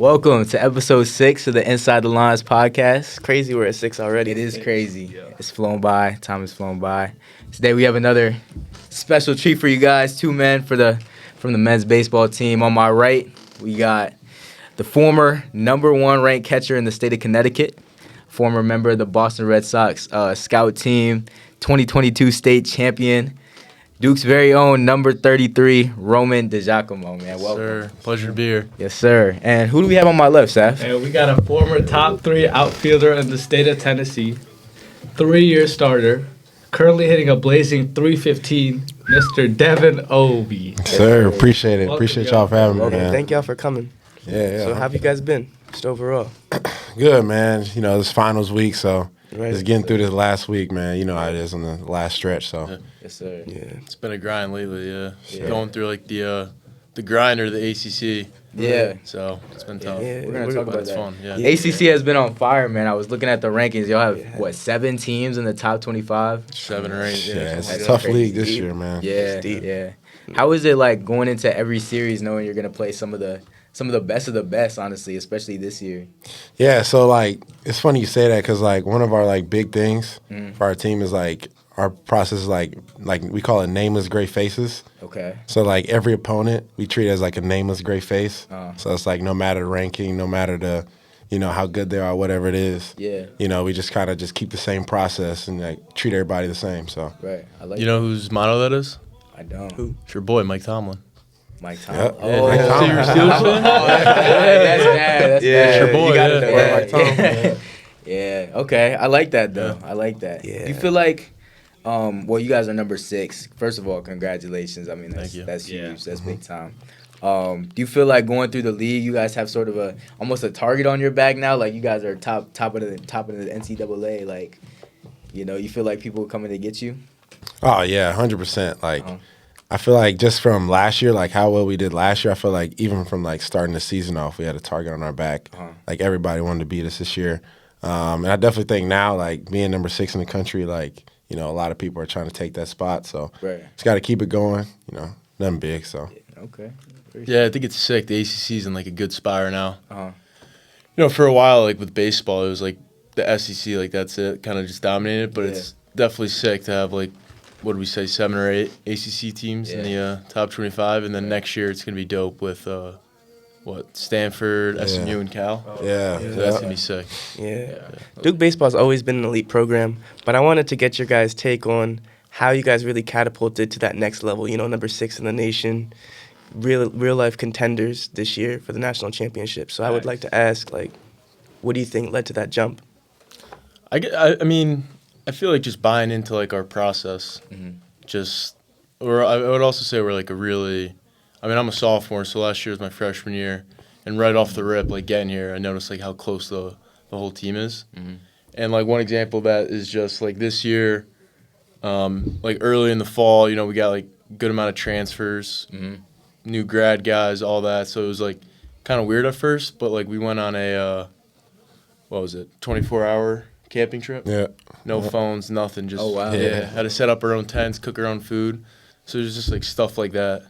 Welcome to episode 6 of the Inside the Lines podcast. Crazy we're at 6 already. It is crazy. It's flown by. Time has flown by. Today we have another special treat for you guys. 2 men from the men's baseball team. On my right, we got the former number 1 ranked catcher in the state of Connecticut, former member of the Boston Red Sox scout team, 2022 state champion, Duke's very own number 33, Roman DiGiacomo, man. Welcome. Sir, pleasure to be here. Yes, sir. And who do we have on my left, Seth? And we got a former top 3 outfielder in the state of Tennessee, 3-year starter, currently hitting a blazing .315, Mr. Devin Obee. Sir, appreciate it. Welcome, Appreciate y'all. y'all for having me, man. Thank y'all for coming. Yeah. So how have you guys been, just overall? Good, man. You know, this finals week, so Right. just getting through this last week, man. You know how it is on the last stretch, so. Yes, sir. Yeah. It's been a grind lately, Going through like the grind or the ACC. Yeah. So it's been tough. Yeah, We're going to talk But about it's that. fun, yeah. ACC has been on fire, man. I was looking at the rankings. Y'all have, 7 teams in the top 25? 7 or 8. Yeah, it's something a like tough crazy. league this year, man. Yeah, deep. yeah. How is it like going into every series knowing you're going to play some of the best of the best, honestly, especially this year? Yeah, so, like, it's funny you say that because, like, one of our, like, big things for our team is, like, our process is, like we call it nameless great faces. Okay. So, like, every opponent, we treat as, like, a nameless great face. So it's, like, no matter the ranking, no matter the, you know, how good they are, whatever it is. Yeah. You know, we just kind of just keep the same process and, like, treat everybody the same, so. Right. I like You know whose motto that is? I don't. Who? It's your boy, Mike Tomlin. Mike Tomlin. Yep. Oh, Mike Tomlin. So you're a Steelers fan? that's bad. That's Yeah, bad. your boy, You gotta yeah. know Yeah. Mike Tomlin. Yeah. Okay. I like that, though. I like that. Yeah. Do you feel like, well, you guys are number 6. First of all, congratulations. I mean, Thank you. that's huge. Yeah. That's big time. Do you feel like going through the league, you guys have sort of almost a target on your back now? Like you guys are top of the NCAA. Like, you know, you feel like people are coming to get you? Oh, yeah, 100%. Like, I feel like just from last year, like how well we did last year, I feel like even from like starting the season off, we had a target on our back. Like everybody wanted to beat us this year. And I definitely think now, like being number 6 in the country, like, you know, a lot of people are trying to take that spot. So Right. just got to keep it going, you know, nothing big. So, Okay. Yeah, I think it's sick. The ACC's in like a good spot right now. Uh-huh. You know, for a while, like with baseball, it was like the SEC, like that's it, kind of just dominated. But it's definitely sick to have like, what do we say, 7 or 8 ACC teams in the top 25, and then next year it's gonna be dope with Stanford, SMU, and Cal. yeah. So that's gonna be sick. Yeah. Duke baseball's always been an elite program, but I wanted to get your guys' take on how you guys really catapulted to that next level. You know, number 6 in the nation, real life contenders this year for the national championship. So I would like to ask, like, what do you think led to that jump? I mean, I feel like just buying into like our process, or I would also say we're like I'm a sophomore, so last year was my freshman year, and right off the rip, like getting here, I noticed like how close the whole team is, and like one example of that is just like this year, like early in the fall, you know, we got like good amount of transfers, new grad guys, all that, so it was like kind of weird at first, but like we went on a 24-hour camping trip. Yeah. No phones, nothing. Just wow. Yeah, had to set up our own tents, cook our own food. So there's just like stuff like that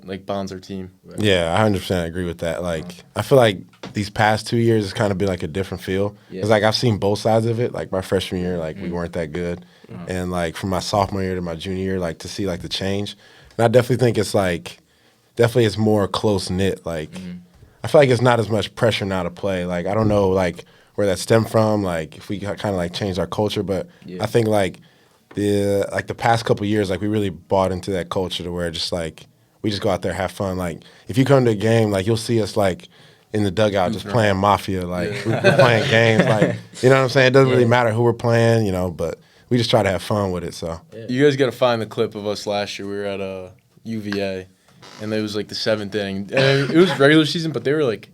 like bonds our team. Yeah, I 100% agree with that. Like, I feel like these past 2 years has kind of been like a different feel. Yeah. It's like I've seen both sides of it. Like my freshman year, like we weren't that good, and like from my sophomore year to my junior year, like to see like the change. And I definitely think it's like it's more close knit. Like I feel like it's not as much pressure now to play. Like I don't know like where that stemmed from. Like if we kind of like changed our culture, but I think like the past couple of years, like we really bought into that culture to where just like we just go out there have fun. Like if you come to a game, like you'll see us like in the dugout just playing Mafia. Like we're playing games. Like you know what I'm saying? It doesn't really matter who we're playing, you know, but we just try to have fun with it. So You guys got to find the clip of us last year. We were at UVA, and it was like the 7th inning. And it was regular season, but they were like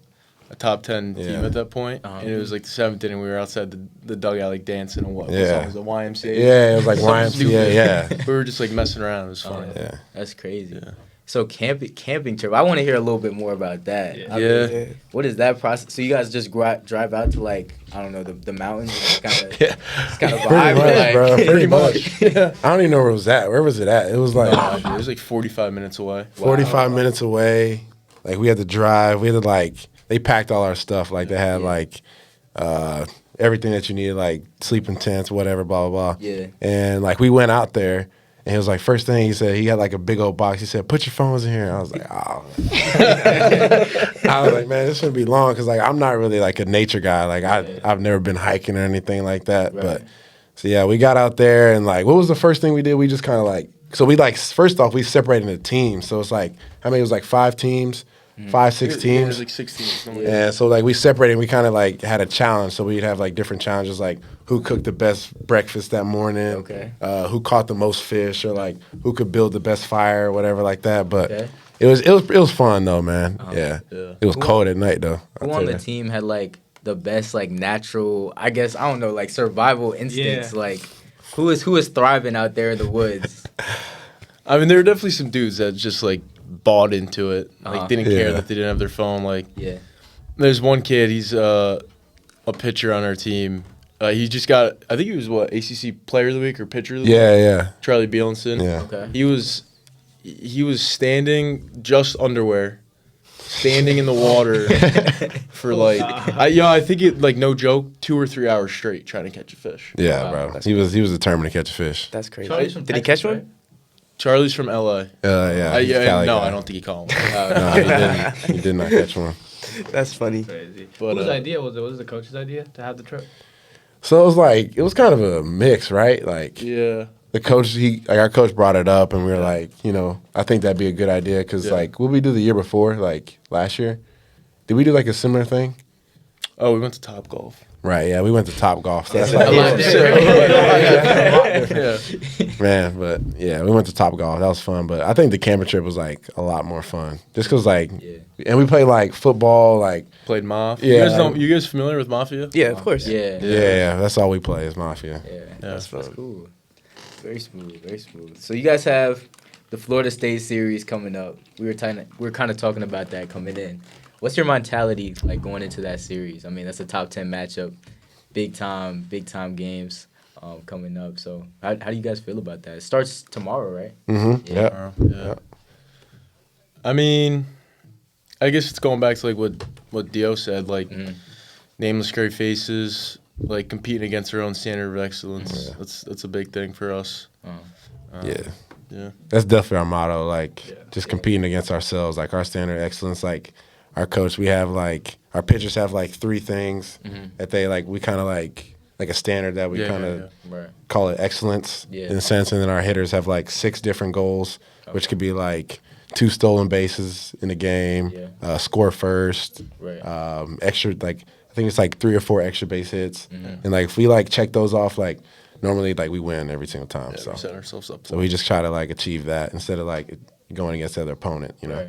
a top 10 team at that point. And it was like the 7th inning. We were outside the dugout like dancing and what? Yeah. Was the YMCA? yeah, it was like Something YMCA. stupid. Yeah, We were just like messing around. It was funny. yeah. That's crazy. So camping trip. I want to hear a little bit more about that. Yeah. I mean, what is that process? So you guys just drive out to like I don't know the mountains. It's kind of it's kind of Pretty vibe, much, like, bro. Pretty much. I don't even know where it was at. Where was it at? It was like It was like 45 minutes away. 45 minutes away. Like we had to drive. We had to like they packed all our stuff. Like they had like everything that you needed, like sleeping tents, whatever, blah blah blah. Yeah. And like we went out there. And he was like, first thing he said, he had like a big old box. He said, put your phones in here. I was like, oh. I was like, man, this shouldn't be long because like I'm not really like a nature guy. Like I've never been hiking or anything like that. Right. But so yeah, we got out there and like, what was the first thing we did? We just kind of like, so we like, first off, we separated into teams. So it's like, how many? It was like 5 teams, 5, 6 Yeah, teams. it was like 16. And so like we separated and we kind of like had a challenge. So we'd have like different challenges like who cooked the best breakfast that morning, Okay. Who caught the most fish, or like who could build the best fire or whatever like that. But Okay. it was fun though, man. Yeah. Yeah. It was cold at night though. Who on the team had like the best like natural, I guess, I don't know, like survival instincts? Yeah. Like who is thriving out there in the woods? I mean, there were definitely some dudes that just like bought into it, like didn't care Yeah. that they didn't have their phone. Like, Yeah. there's one kid, he's a pitcher on our team. He just got, I think he was ACC Player of the Week or Pitcher of the Week. Yeah. Charlie Bielenson. Yeah. Okay. He was standing just underwear, standing in the water for like I think it, like, no joke, 2 or 3 hours straight trying to catch a fish. Yeah, bro. He was determined to catch a fish. That's crazy. Charlie's from Did he Texas, catch right? one? Charlie's from LA. Yeah. he's a Cali No, guy. I don't think he caught one. No, he didn't. He did not catch one. That's funny. Crazy. But, Whose idea was it? Was it the coach's idea to have the trip? So it was kind of a mix, right? Like Yeah. the coach, our coach brought it up, and we were like, I think that'd be a good idea because, Yeah. like, what we do the year before, like last year, did we do like a similar thing? Oh, we went to Top Golf. Right, yeah, we went to Top Golf. So that's A like, lot Yeah. man, but yeah, we went to Top Golf. That was fun, but I think the camping trip was like a lot more fun, just because like, and we played like football, like Played Mafia. Yeah. You guys familiar with Mafia? Yeah, of course. Yeah. yeah, that's all we play is Mafia. Yeah. That's fun. Cool. Very smooth. Very smooth. So you guys have the Florida State series coming up. We were kind of talking about that coming in. What's your mentality like going into that series? I mean, that's a top 10 matchup, big time games coming up. So how do you guys feel about that? It starts tomorrow, right? Mm-hmm. Yeah. Yeah. I mean, I guess it's going back to like what Dio said, like nameless scary faces, like competing against our own standard of excellence. That's a big thing for us. Yeah. That's definitely our motto. Like just competing against ourselves, like our standard of excellence. Like our coach, we have like our pitchers have like 3 things that they like. We kind of like a standard that we kind of Right. call it excellence in a sense, and then our hitters have like 6 different goals, which could be like 2 stolen bases in a game, score first, Right. extra, like I think it's like 3 or 4 extra base hits, and like if we like check those off, like normally like we win every single time. Yeah, So we set ourselves up. we just try to like achieve that instead of like going against the other opponent, Right.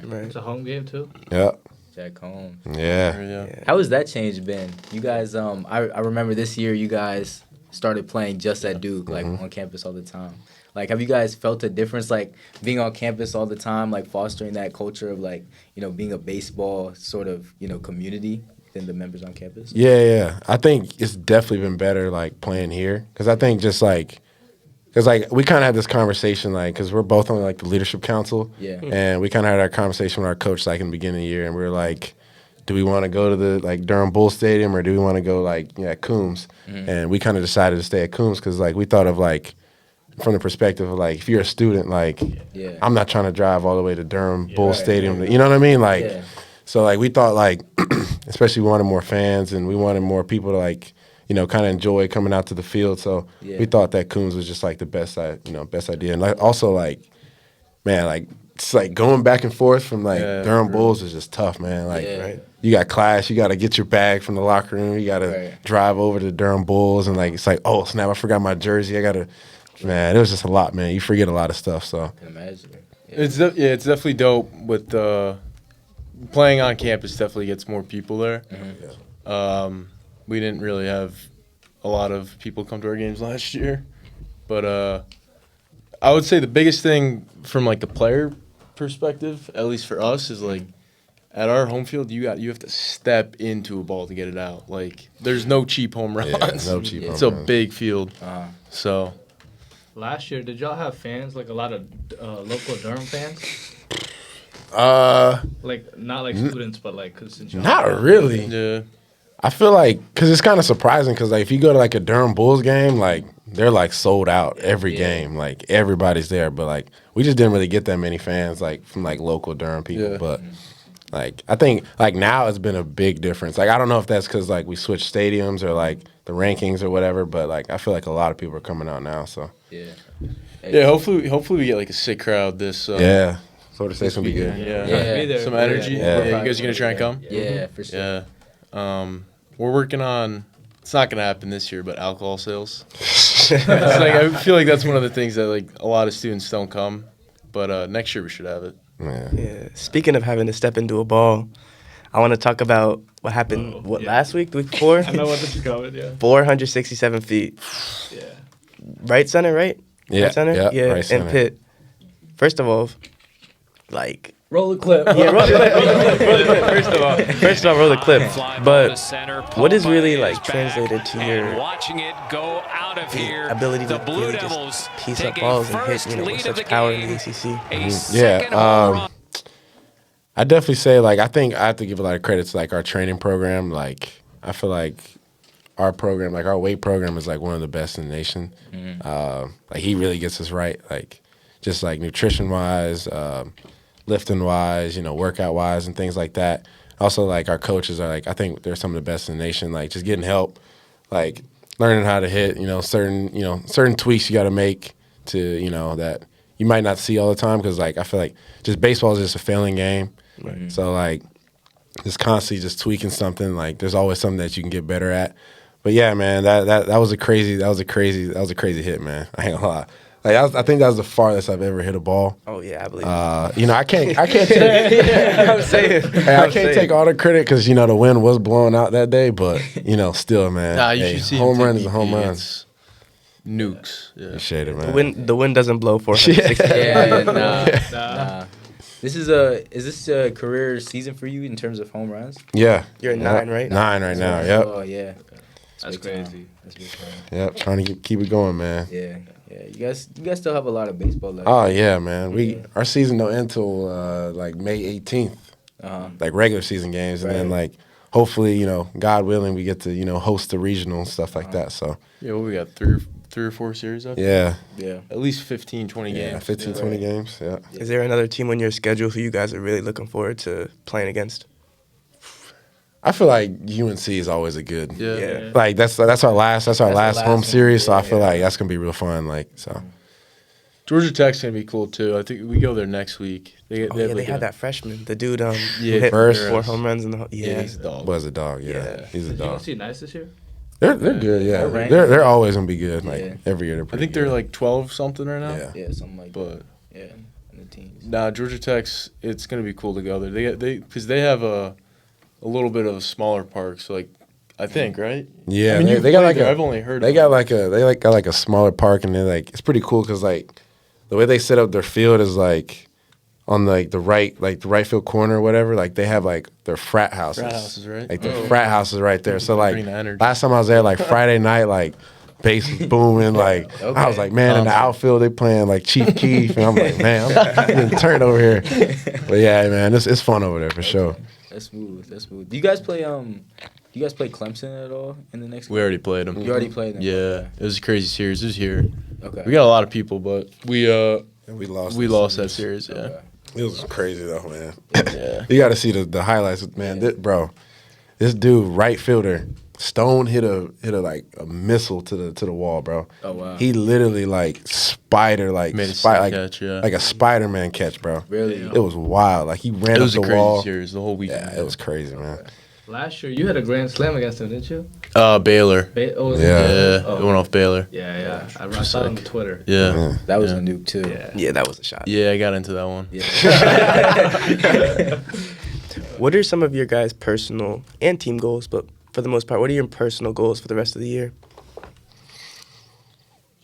Right. It's a home game too. Yeah, Jack home. yeah. Yeah. How has that change been? You guys, I remember this year you guys started playing just at Duke, like on campus all the time. Like, have you guys felt a difference, like being on campus all the time, like fostering that culture of like, being a baseball sort of, community than the members on campus? Yeah. I think it's definitely been better like playing here because I think just like. Because, like, we kind of had this conversation, like, because we're both on, like, the leadership council. Yeah. And we kind of had our conversation with our coach, like, in the beginning of the year. And we were like, do we want to go to the, like, Durham Bull Stadium or do we want to go, like, at Coombs? And we kind of decided to stay at Coombs because, like, we thought of, like, from the perspective of, like, if you're a student, like, I'm not trying to drive all the way to Durham Bull Stadium. You know what I mean? Like, so, like, we thought, like, especially we wanted more fans and we wanted more people to, like, kind of enjoy coming out to the field. So we thought that Coombs was just like the best idea. And like also like, man, like it's like going back and forth from like Durham Bulls is just tough, man. Like you got class, you got to get your bag from the locker room, you got to drive over to Durham Bulls, and like it's like, oh snap, I forgot my jersey. Man, it was just a lot, man. You forget a lot of stuff. So I can imagine. It's definitely dope with playing on campus. Definitely gets more people there. We didn't really have a lot of people come to our games last year, but I would say the biggest thing from like a player perspective, at least for us, is like at our home field, you have to step into a ball to get it out. Like there's no cheap home runs. no cheap It's home a runs. big field, so. Last year, did y'all have fans, like a lot of local Durham fans? Like not like students, but like 'cause since you're Not really. Yeah. I feel like because it's kind of surprising because like if you go to like a Durham Bulls game, like they're like sold out every game, like everybody's there. But like we just didn't really get that many fans like from like local Durham people. Yeah. But like I think like now it's been a big difference. Like I don't know if that's because like we switched stadiums or like the rankings or whatever. But like I feel like a lot of people are coming out now. So Yeah. Yeah, hopefully we get like a sick crowd this yeah, Florida State's gonna be good. Yeah. Yeah. Be there. Some energy. Yeah. Yeah. You guys are gonna try and come? Yeah, for sure. Yeah. We're working on. It's not gonna happen this year, but alcohol sales. It's like I feel like that's one of the things that like a lot of students don't come, but next year we should have it. Yeah. Yeah. Speaking of having to step into a ball, I want to talk about what happened. Last week, the week before? I know what this is coming. Yeah. 467 feet. Yeah. Right center, right? Yeah, Right center. yeah, right center. And Pitt. First of all, like. Roll the clip. Yeah, roll the clip. First of all, roll the clip. But what is really like translated to your ability to really just piece up balls and hit, with such power in the ACC? Yeah. I definitely say like I think I have to give a lot of credit to like our training program. Like I feel like our program, like our weight program, is like one of the best in the nation. Like he really gets us right, like just like nutrition wise, lifting wise, workout wise, and things like that. Also, like our coaches are like I think they're some of the best in the nation. Like just getting help, like learning how to hit, certain tweaks you got to make to that you might not see all the time because like I feel like just baseball is just a failing game. Right. So like just constantly just tweaking something. Like there's always something that you can get better at. But yeah, man, that was a crazy hit, man. I ain't gonna lie. Like I think that was the farthest I've ever hit a ball. Oh yeah, I believe. I can't take all the credit because the wind was blowing out that day. But still, man, Nah, you should see home run is a home run. Nukes. Yeah. Appreciate it, man. The wind doesn't blow 460. Nah. Is this a career season for you in terms of home runs? Yeah, You're at 9, right? 9 right now. Yep. Oh yeah. That's crazy. That's big time. Yep. Trying to keep it going, man. Yeah. You guys still have a lot of baseball left. Oh yeah, man. Our season don't end till like May 18th. Like regular season games, and then like hopefully God willing we get to host the regional and stuff like that. So Yeah, we got three or four series up. yeah, At least 15, 20 yeah, games. 15, 20 games. Yeah. Is there another team on your schedule who you guys are really looking forward to playing against? I feel like UNC is always a good. Yeah. Like that's our last last home one. series, so I feel like that's gonna be real fun. Like so. Georgia Tech's gonna be cool too. I think we go there next week. They had that freshman, the dude who Yeah, hit first. 4 home runs in the Yeah, he's a dog. Was a dog. Yeah, he's a Did you dog. see nice this year? They're good. Yeah, They're ranked. they're always gonna be good. Like Yeah. every year they're. I Pretty think they're good. like 12 something right now. Yeah. Yeah, something like But that. Yeah, in the teens. nah, Georgia Tech's it's gonna be cool to go there. They because they have a little bit of a smaller park. So like I think right. Yeah, I mean, they got like I've only heard. They got like a smaller park, and they're like it's pretty cool because like the way they set up their field is like on like the right field corner or whatever. Like they have like their frat houses. Frat houses, right? Like the frat houses right there. So like Bring the energy. last time I was there, like Friday night, like bass was booming. Like I was like, man, in the outfield they playing like Chief Keef, and I'm like, man, I'm getting turned over here. But yeah, man, it's fun over there for sure. That's smooth. Do you guys play Clemson at all in the next We game? already played them. You already played them? Yeah, Okay. it was a crazy series. It was here. Okay. We got a lot of people, but we And we lost. we the lost that series. series. Yeah. Okay. It was crazy though, man. Yeah. You got to see the highlights, man. Bro, this dude, right fielder, Stone hit a like a missile to the wall, bro. Oh wow. He literally like spider like Made a like catch, yeah. like a Spider-Man catch, bro. Really? It was wild. Like he ran It up was the a crazy wall. series the whole weekend. Yeah, it was crazy, man. Last year you had a grand slam against him, didn't you? Baylor. Was Yeah. it? Yeah, it went off Baylor. Yeah. I saw it on Twitter. Yeah. That was Yeah. a nuke too. Yeah, that was a shot. Yeah, I got into that one. Yeah. What are some of your guys' personal and team goals, but for the most part, what are your personal goals for the rest of the year?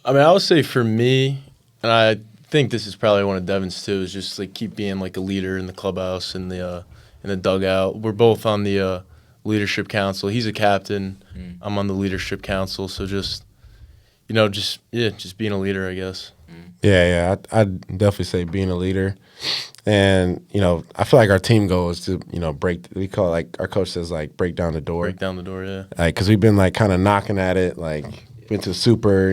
I mean, I would say for me, and I think this is probably one of Devin's too, is just like keep being like a leader in the clubhouse and the dugout. We're both on the leadership council. He's a captain. I'm on the leadership council. So just being a leader, I guess. Yeah, I'd definitely say being a leader. And, I feel like our team goal is to, we call it like, our coach says, like, break down the door. Break down the door, yeah. Like, because we've been, like, kind of knocking at it, like, went to Super,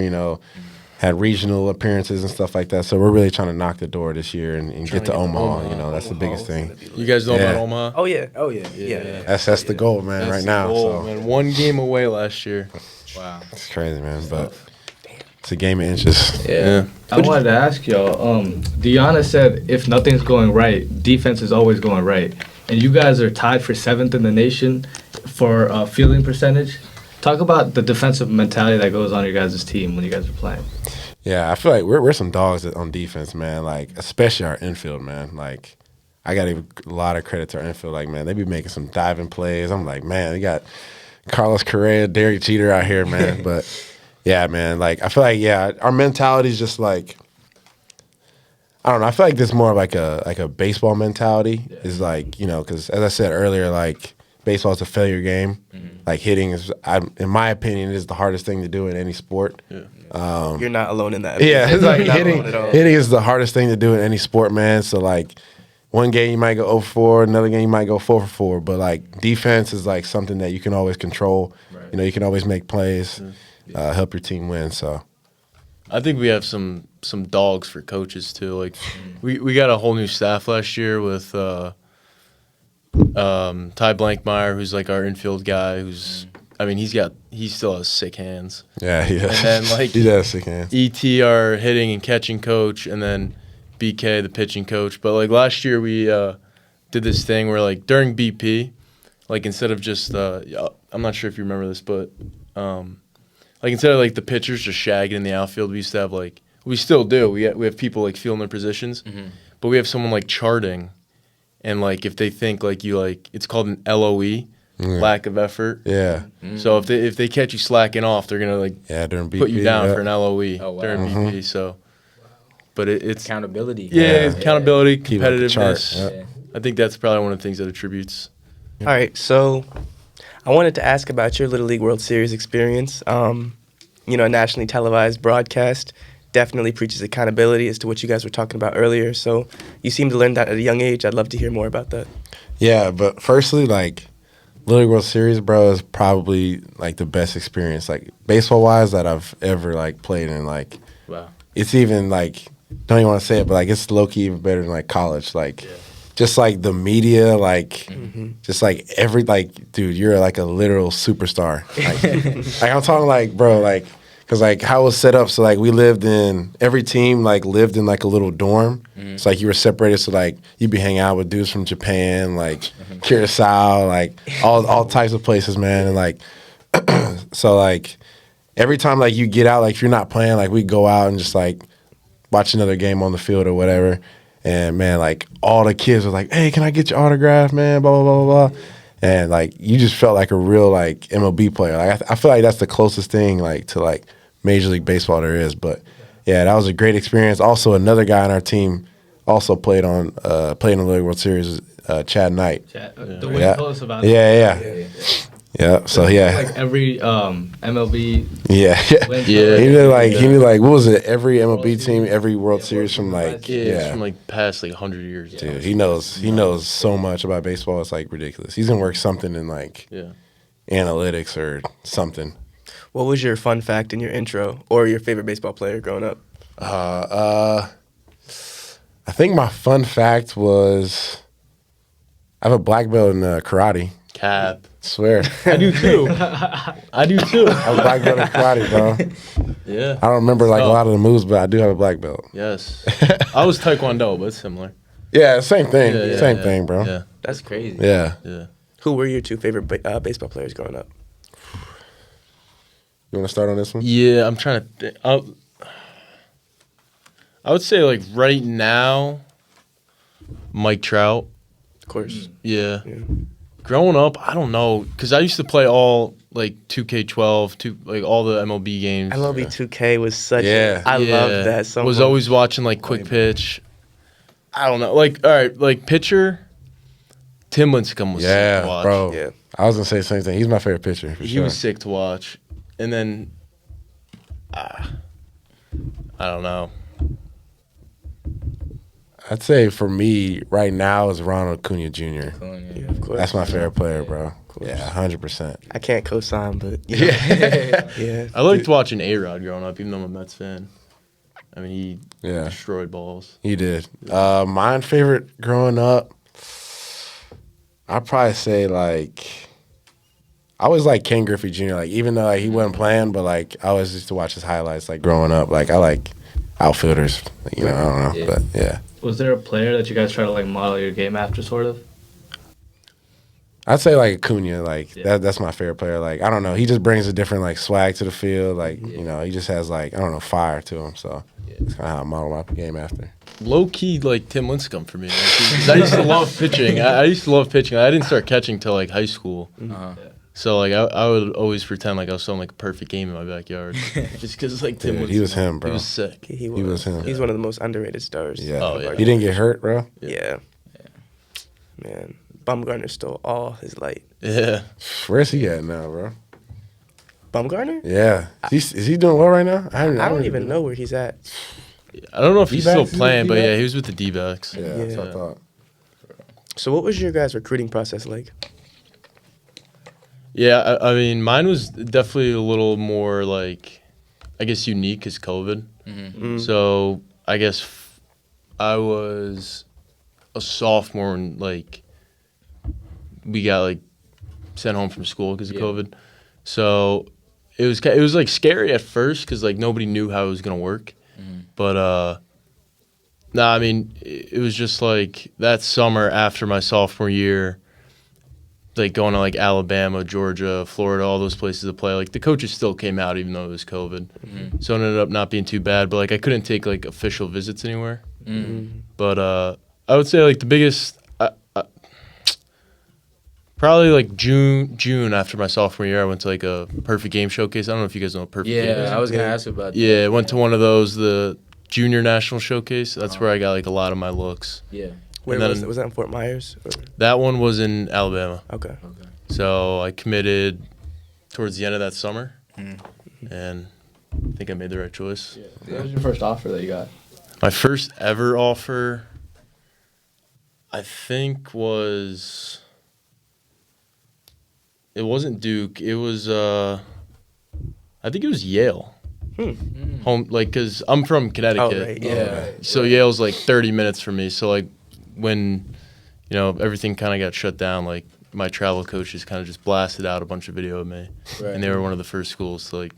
had regional appearances and stuff like that. So we're really trying to knock the door this year and get to Omaha. That's the biggest thing. You guys know about Omaha? Oh yeah. Yeah. That's the goal, man, That's right the now. goal, So man. 1 game away last year. Wow. it's crazy, man. But it's a game of inches. Yeah. I wanted to ask y'all. Deanna said if nothing's going right, defense is always going right, and you guys are tied for 7th in the nation for fielding percentage. Talk about the defensive mentality that goes on your guys' team when you guys are playing. Yeah, I feel like we're some dogs on defense, man. Like, especially our infield, man. Like, I got to give a lot of credit to our infield. Like, man, they be making some diving plays. I'm like, man, we got Carlos Correa, Derek Jeter out here, man. But yeah, man, like, I feel like, our mentality is just like, I don't know. I feel like this more like a baseball mentality. Is like, because as I said earlier, like, baseball is a failure game. Like, hitting is, in my opinion, is the hardest thing to do in any sport. Yeah. You're not alone in that. Yeah, it's like You're not hitting. alone at all. Hitting is the hardest thing to do in any sport, man. So like, one game you might go 0 for 4, another game you might go 4 for 4. But like, defense is like something that you can always control. Right. You can always make plays, help your team win. So I think we have some dogs for coaches too. Like we got a whole new staff last year with Ty Blankmeyer, who's like our infield guy. He still has sick hands. yeah, he does. And then like he does sick hands. ET, our hitting and catching coach, and then BK, the pitching coach. But like last year we did this thing where like during BP, like instead of just I'm not sure if you remember this, but like instead of like the pitchers just shagging in the outfield, we used to have like, we still do. We have people like feeling their positions, but we have someone like charting, and like if they think like you like, it's called an LOE, lack of effort. Yeah, So if they catch you slacking off, they're gonna like during BP, put you down for an LOE wow. during BP. So, but it's Accountability. accountability, Keep up the chart, competitiveness. yep. I think that's probably one of the things that attributes. All right, so I wanted to ask about your Little League World Series experience. A nationally televised broadcast definitely preaches accountability as to what you guys were talking about earlier. So you seem to learn that at a young age. I'd love to hear more about that. Yeah, but firstly, like, Little League World Series, bro, is probably like the best experience, like baseball wise, that I've ever like played in. Like, Wow. it's even like, don't even want to say it, but like it's low key even better than like college. Like, just like the media, like, just like dude, you're like a literal superstar. Like I'm talking like, bro, like, cause like how it was set up. So like every team like lived in like a little dorm. So like you were separated. So like you'd be hanging out with dudes from Japan, like Curacao, like all types of places, man. And like, so like every time like you get out, like if you're not playing, like we go out and just like watch another game on the field or whatever. And man, like all the kids were like, "Hey, can I get your autograph, man?" Blah blah blah blah blah. And like you just felt like a real like MLB player. Like I feel like that's the closest thing like to like Major League Baseball there is. But yeah, that was a great experience. Also, another guy on our team also played in the Little League World Series, Chad Knight. The way you told us about it. Yeah. So yeah. Like every MLB. Yeah. wins, He knew like what was it? Every MLB team, every World Series from like It's from like past like 100 years. Dude, he knows so much about baseball. It's like ridiculous. He's gonna work something in like analytics or something. What was your fun fact in your intro or your favorite baseball player growing up? I think my fun fact was I have a black belt in karate. Cap. Swear. I do too. I do too. I have a black belt in karate, bro. Yeah. I don't remember like a lot of the moves, but I do have a black belt. Yes. I was Taekwondo, but it's similar. Yeah, same thing. Same Yeah. thing, bro. Yeah. That's crazy. Yeah. Yeah. Who were your two favorite baseball players growing up? You want to start on this one? Yeah, I'm trying to think. I would say like right now, Mike Trout. Of course. Yeah. Growing up, I don't know, because I used to play all like 2K12, like all the MLB games. MLB 2K was such I Yeah. loved that so much. Was always watching like quick pitch. I don't know. Like, all right, like pitcher, Tim Lincecum was sick to watch. bro. Yeah. I was gonna say the same thing. He's my favorite pitcher. For He sure. was sick to watch. And then, I don't know. I'd say for me right now is Ronald Acuna Jr. Yeah, of course. That's my favorite player, bro. course. Yeah, 100%. I can't co-sign, but you know. Yeah. I liked watching A-Rod growing up, even though I'm a Mets fan. I mean, he Yeah. destroyed balls. He did. Mine favorite growing up, I'd probably say like I always like Ken Griffey Jr. Like even though like, he wasn't playing, but like I always used to watch his highlights like growing up. Like I like outfielders. You know, I don't know, but yeah. Was there a player that you guys try to like model your game after, sort of? I'd say like Acuna, like Yeah. that's my favorite player. Like I don't know, he just brings a different like swag to the field. Like you know, he just has like I don't know fire to him. So it's kind of how I model my game after. Low key, like Tim Lincecum for me. Like, 'cause I used to love pitching. I used to love pitching. I didn't start catching till like high school. So like I would always pretend like I was throwing like a perfect game in my backyard, just because like Tim. Dude, he was him, bro. He was sick. He was him. He's one of the most underrated stars. Yeah. Oh, yeah. He didn't get hurt, bro. Yeah. Man, Bumgarner stole all his light. Yeah. Where's he at now, bro? Bumgarner? Yeah, is he doing well right now? I don't even know where he's at. I don't know if he's still D-backs? He's with playing, but yeah, D-backs? he was with the D-backs. Yeah, that's what I thought. So what was your guys' recruiting process like? Yeah, I mean, mine was definitely a little more like, I guess, unique because COVID. So I guess I was a sophomore and like we got like sent home from school because of COVID. So it was like scary at first because like nobody knew how it was gonna work. But nah, I mean, it was just like that summer after my sophomore year, like going to like Alabama, Georgia, Florida, all those places to play. Like the coaches still came out even though it was COVID, so it ended up not being too bad. But like I couldn't take like official visits anywhere. But I would say like the biggest, probably like June after my sophomore year, I went to like a Perfect Game Showcase. I don't know if you guys know what Perfect Game is. Yeah, I was gonna ask about that. Yeah, I went to one of those, the Junior National Showcase. That's where I got like a lot of my looks. Yeah. Where And was then- it? Was that in Fort Myers? Or? That one was in Alabama. Okay. So I committed towards the end of that summer, and I think I made the right choice. What was your first offer that you got? My first ever offer, I think it wasn't Duke. It was, I think it was Yale. Home, like, cause I'm from Connecticut. Oh, right. Yeah. So Yale's like 30 minutes from me. So like when, you know, everything kind of got shut down, like my travel coaches kind of just blasted out a bunch of video of me, Right. and they were one of the first schools to like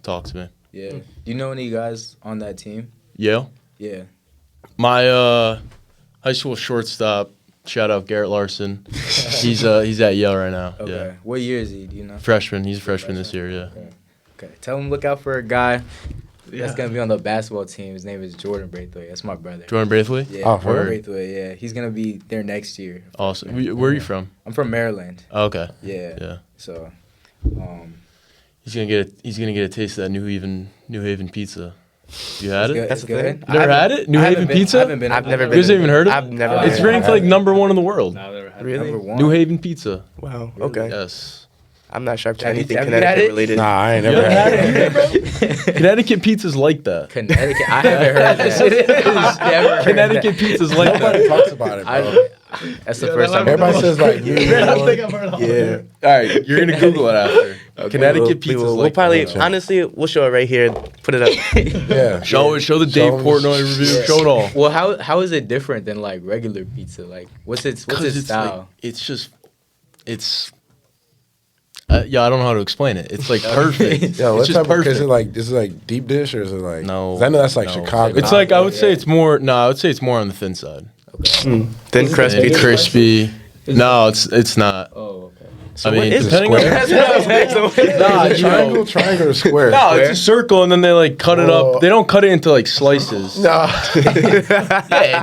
talk to me. Yeah. Do you know any guys on that team? Yale. Yeah. My high school shortstop, shout out Garrett Larson. He's at Yale right now. Okay. Yeah, What year is he? Do you know? freshman. He's a freshman this year. Yeah. Okay. Tell him look out for a guy that's gonna be on the basketball team. His name is Jordan Braithwaite. That's my brother. Jordan Braithwaite. Yeah. Oh, Jordan word. Braithwaite. Yeah. He's gonna be there next year. Awesome. Where are you from? I'm from Maryland. Oh, okay. Yeah. Yeah. So, He's gonna get a taste of that New Haven pizza. You had it? That's it's the thing? good. You never had it? New I haven't Haven been- pizza? I haven't been. I've never You been. guys haven't even heard of it? I've never. It's been. ranked like number one in the world. No, I've never had Really? Number one. New Haven pizza. Wow. Okay. Yes. I'm not sure if Have you- anything have you had Connecticut it? related. Nah, I ain't You never haven't had had it. it, bro? Connecticut pizza's like that. Connecticut. I haven't heard that. Never heard Connecticut pizza's like Nobody that. talks about it, bro. That's the first time. Everybody says like New York. Yeah. All right, you're gonna Google it after. Connecticut pizza's We'll like probably that. honestly we'll show it right here. Put it up. Yeah. Show the Dave Show 'em Portnoy the- review. Show it all. Well, how is it different than like regular pizza? Like, what's its style? Yeah, I don't know how to explain it. It's like perfect. Yeah, what it's just type of, is perfect. it like deep dish or is it like? No, 'cause I know that's like no. Chicago. It's like I would say it's more. No, I would say it's more on the thin side. Thin crispy. And crispy. No, it's not. Oh, okay. So I mean, what is it? depending on. Nah, Is it you know- triangle, triangle, or square? No, it's a circle, and then they like cut it Oh. up. They don't cut it into like slices. Nah. Yeah, it's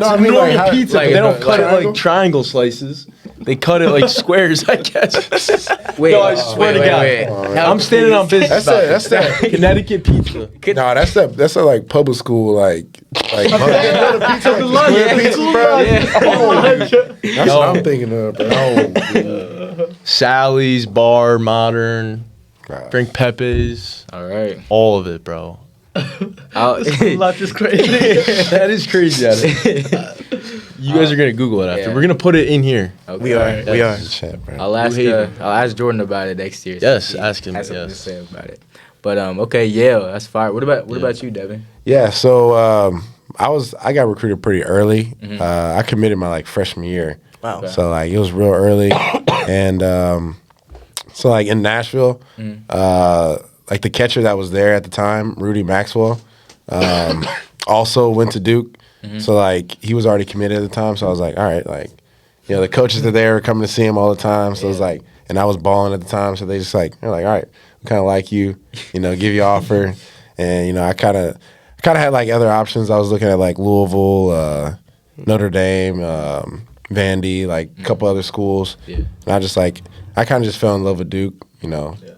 No, I mean, normal like, how- pizza, like, but they don't cut it triangle? like triangle slices. They cut it like squares, I guess. Wait, No, I swear to God. I'm standing on business. That's that. Connecticut pizza. Nah, that's that like public school like Pizza bro. Yeah. That's what I'm thinking of, bro. Sally's, Bar, Modern, Right. Drink Pepe's, All right. all of it, bro. That's just crazy. That is crazy. You guys are gonna Google it after. Yeah. We're gonna put it in here. Okay. We are. We are. Chat, bro. I'll ask. Blue Haven. I'll ask Jordan about it next year. Yes, See if he ask him, has something to yes. say about it. But okay, Yale. That's fire. What about you, Devin? Yeah, so I got recruited pretty early. I committed my like freshman year. Wow. Okay. So like it was real early, and so like in Nashville, like the catcher that was there at the time, Rudy Maxwell, also went to Duke. So like he was already committed at the time. So I was like, all right, like the coaches are there, coming to see him all the time. So it was like, and I was balling at the time. So they just like they're like, all right, we kind of like you, give you offer, and I kind of had like other options. I was looking at like Louisville, Notre Dame, Vandy, like a couple other schools. Yeah. And I kind of just fell in love with Duke,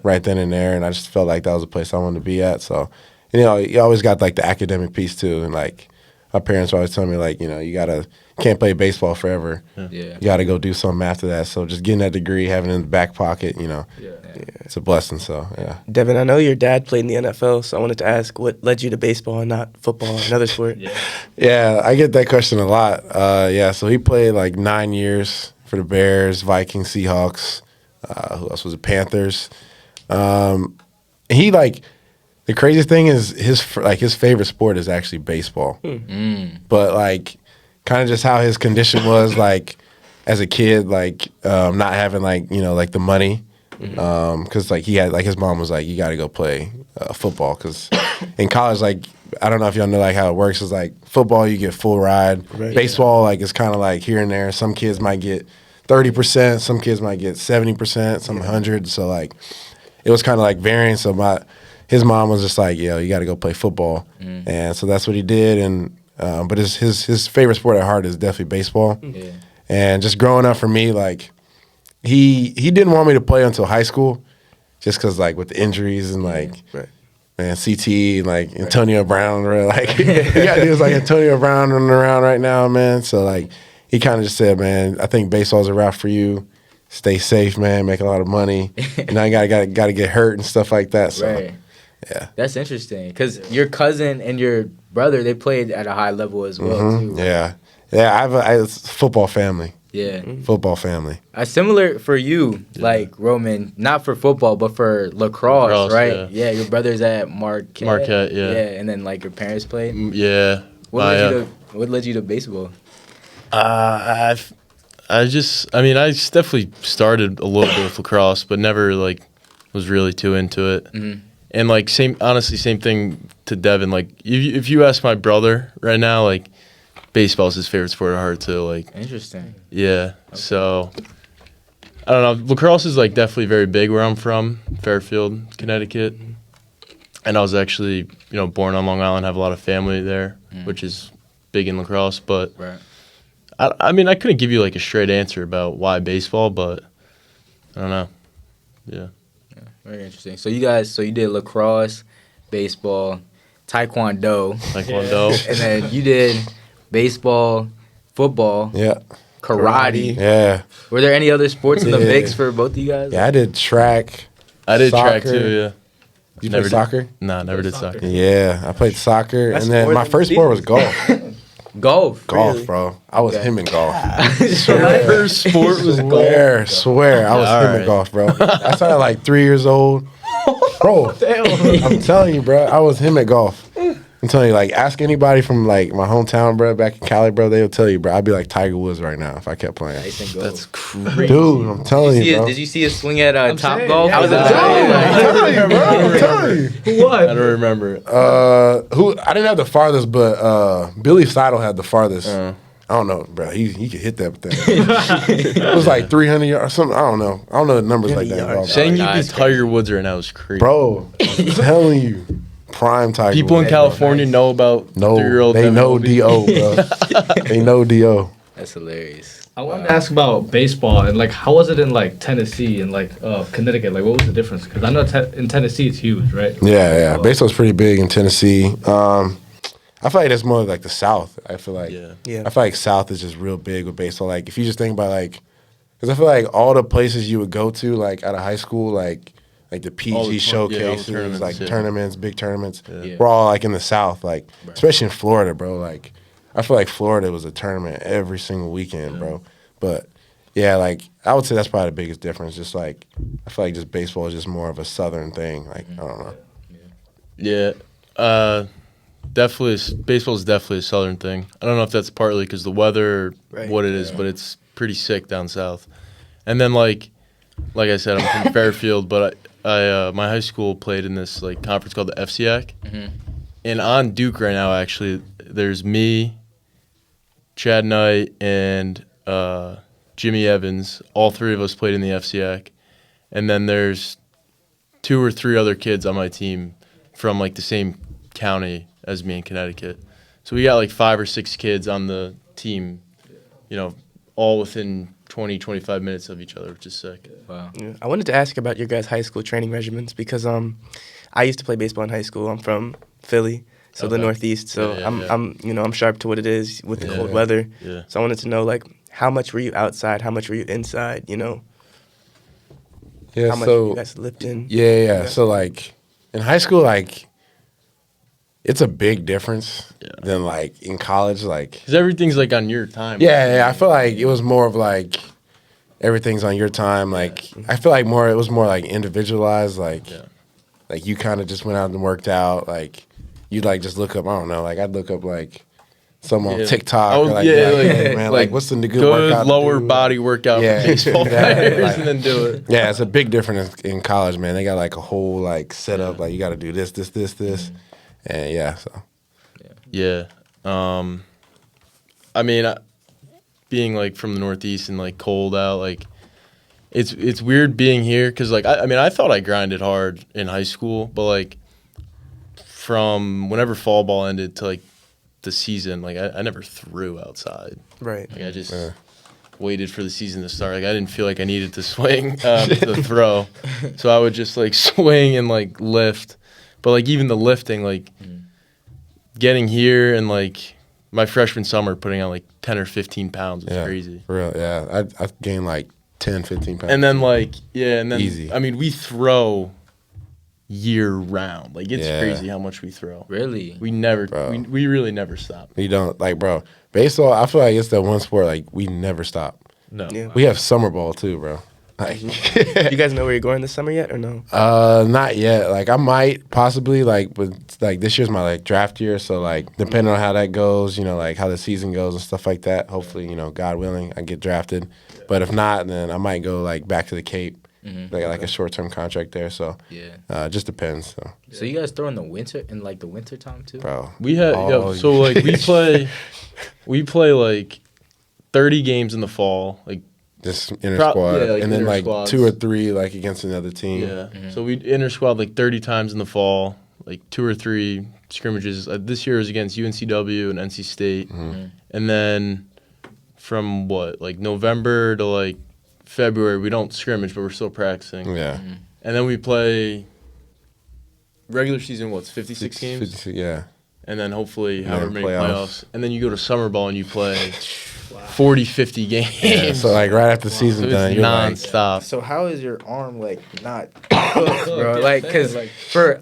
right then and there. And I just felt like that was a place I wanted to be at. So, you always got like the academic piece too. And like my parents were always telling me like, you can't play baseball forever. Yeah. You got to go do something after that. So just getting that degree, having it in the back pocket, it's a blessing. So, yeah. Devin, I know your dad played in the NFL, so I wanted to ask what led you to baseball and not football or another sport? Yeah, I get that question a lot. So he played like 9 years for the Bears, Vikings, Seahawks. Who else was it? Panthers. He like the craziest thing is his favorite sport is actually baseball. But like kind of just how his condition was like as a kid, like not having like like the money. Because like he had like his mom was like, you got to go play football because in college, like I don't know if y'all know like how it works. It's like football you get full ride. Right. Baseball like it's kind of like here and there. Some kids might get 30%, some kids might get 70%, some 100. So like it was kind of like varying. So his mom was just like, you got to go play football, and so that's what he did. And but his favorite sport at heart is definitely baseball. Yeah. And just growing up for me, like. He didn't want me to play until high school, just because like with the injuries and like man CT like Antonio Brown, bro, like you got dudes like Antonio Brown running around right now, man. So like he kind of just said, man, I think baseball's a route for you. Stay safe, man. Make a lot of money. And I got to get hurt and stuff like that. So Right. yeah, That's interesting because your cousin and your brother they played at a high level as well too. yeah. It's a football family. Yeah. Football family. Similar for you, like Roman, not for football, but for lacrosse, right? Yeah, your brother's at Marquette. Marquette, yeah. Yeah, and then like your parents played. Yeah. What led you to baseball? I definitely started a little bit with lacrosse, but never like was really too into it. And like same thing to Devin. Like if you ask my brother right now, like baseball's his favorite sport at heart too. Like Interesting. yeah. Okay. So I don't know. Lacrosse is like definitely very big where I'm from, Fairfield, Connecticut. And I was actually, born on Long Island, have a lot of family there, which is big in lacrosse. But Right. I couldn't give you like a straight answer about why baseball, but I don't know. Yeah. Very interesting. So you did lacrosse, baseball, taekwondo, and then you did baseball, football, Yeah. karate. Yeah. Were there any other sports in the Yeah. mix for both of you guys? Yeah, I did track. I did track Soccer. too, yeah. You Never played did- soccer? Nah, never did soccer. Yeah, I played soccer, That's and then more my than first sport was golf. Golf. Golf, bro. I was Okay. him in golf. My first sport was Swear, I was Yeah, him in alright. golf, bro. I started like 3 years old. Bro, I'm telling you, bro, I was him at golf. I'm telling you, like, ask anybody from like my hometown, bro, back in Cali, bro. They will tell you, bro. I'd be like Tiger Woods right now if I kept playing. Nice and golf. That's crazy. Dude, I'm telling you, bro. Did you see a swing at Top saying, Golf? yeah, I was yeah. at I'm telling you, bro. I'm telling you. Who won? I don't remember it. Who I didn't have the farthest, but Billy Seidel had the farthest. I don't know, bro. He could hit that thing. It was like 300 yards or something. I don't know the numbers like that. Bro. Saying you Nah, beat it's Tiger Woods right now is crazy. Bro, I'm telling you, prime Tiger. People in Woods. California know about No, 3-year-old they Devin know Obee. Do, bro. They know Do. That's hilarious. I wanted to ask about baseball and like how was it in like Tennessee and like Connecticut? Like what was the difference? Because I know in Tennessee it's huge, right? Yeah. Baseball's pretty big in Tennessee. I feel like that's more like the South. I feel like Yeah. I feel like South is just real big with baseball. Like if you just think about like, because I feel like all the places you would go to like out of high school, like like the All PG the all the showcases, tournaments, like yeah. tournaments, big tournaments. Yeah. We're all like in the South, like especially in Florida, bro. Like I feel like Florida was a tournament every single weekend, bro. But yeah, like I would say that's probably the biggest difference. Just like I feel like just baseball is just more of a Southern thing. Like I don't know. Yeah, definitely. Baseball is definitely a Southern thing. I don't know if that's partly because the weather, or Right. what it is, but it's pretty sick down south. And then like I said, I'm from Fairfield, but I my high school played in this like conference called the FCAC, and on Duke right now actually there's me, Chad Knight, and Jimmy Evans. All three of us played in the FCAC, and then there's 2 or 3 other kids on my team from like the same county as me in Connecticut. So we got like 5 or 6 kids on the team, you know, all within 20, 25 minutes of each other, which is sick. Wow. Yeah. I wanted to ask about your guys' high school training regimens because I used to play baseball in high school. I'm from Philly, so the Okay. Northeast. So Yeah, yeah, I'm sharp to what it is with the Yeah. cold weather. Yeah. So I wanted to know like how much were you outside, how much were you inside, you know? Yeah, How much were you guys lifting? Yeah. So like in high school, like it's a big difference than like in college. Like Because everything's like on your time. yeah, I feel like it was more of like everything's on your time. Like I feel like it was more like individualized. Like Yeah. like you kind of just went out and worked out. Like you'd like just look up. I don't know. Like I'd look up like some on Yeah. TikTok. Oh, or like, yeah, hey, man, like what's the good workout? to lower do? body workout Yeah. for baseball Yeah, players like- and then do it. Yeah, it's a big difference in college, man. They got like a whole like setup. Like you got to do this, and yeah. So Yeah. I mean, being like from the Northeast and like cold out, like it's weird being here because like I mean I thought I grinded hard in high school, but like from whenever fall ball ended to like the season, like I never threw outside. Right. Like I just waited for the season to start. Like I didn't feel like I needed to swing to throw, so I would just like swing and like lift. But like even the lifting, like getting here and like my freshman summer, putting on like 10 or 15 pounds was yeah, crazy. for real. Yeah, I gained like 10, 15 pounds. And then like and then Easy. I mean we throw year round. Like it's Yeah. crazy how much we throw. Really? We never Bro. we really never stop. You don't like, bro. Baseball. I feel like it's that one sport like we never stop. No. Yeah. We have summer ball too, bro. Like, You guys know where you're going this summer yet or no? not yet. Like I might possibly but like this year's my like draft year, so like depending on how that goes, you know, like how the season goes and stuff like that. Hopefully, you know, God willing, I get drafted. But if not, then I might go like back to the Cape, like a short term contract there. So Yeah. just depends. So, So you guys throw in the winter time too? bro, We had so like we play like 30 games in the fall, like just inter Pro- squad, yeah, like and then inter like squads. 2 or 3 like against another team. yeah. So we inter squad like 30 times in the fall, like 2 or 3 scrimmages. This year was against UNCW and NC State, and then from like November to like February we don't scrimmage, but we're still practicing. Yeah, And then we play regular season. What's 56 games? 56, yeah. And then hopefully And however then many playoffs. playoffs. And then you go to summer ball and you play 40, 50 games. Yeah, so like right after So season done, it's you're like, nonstop. So how is your arm like not cooked, bro? Like, cause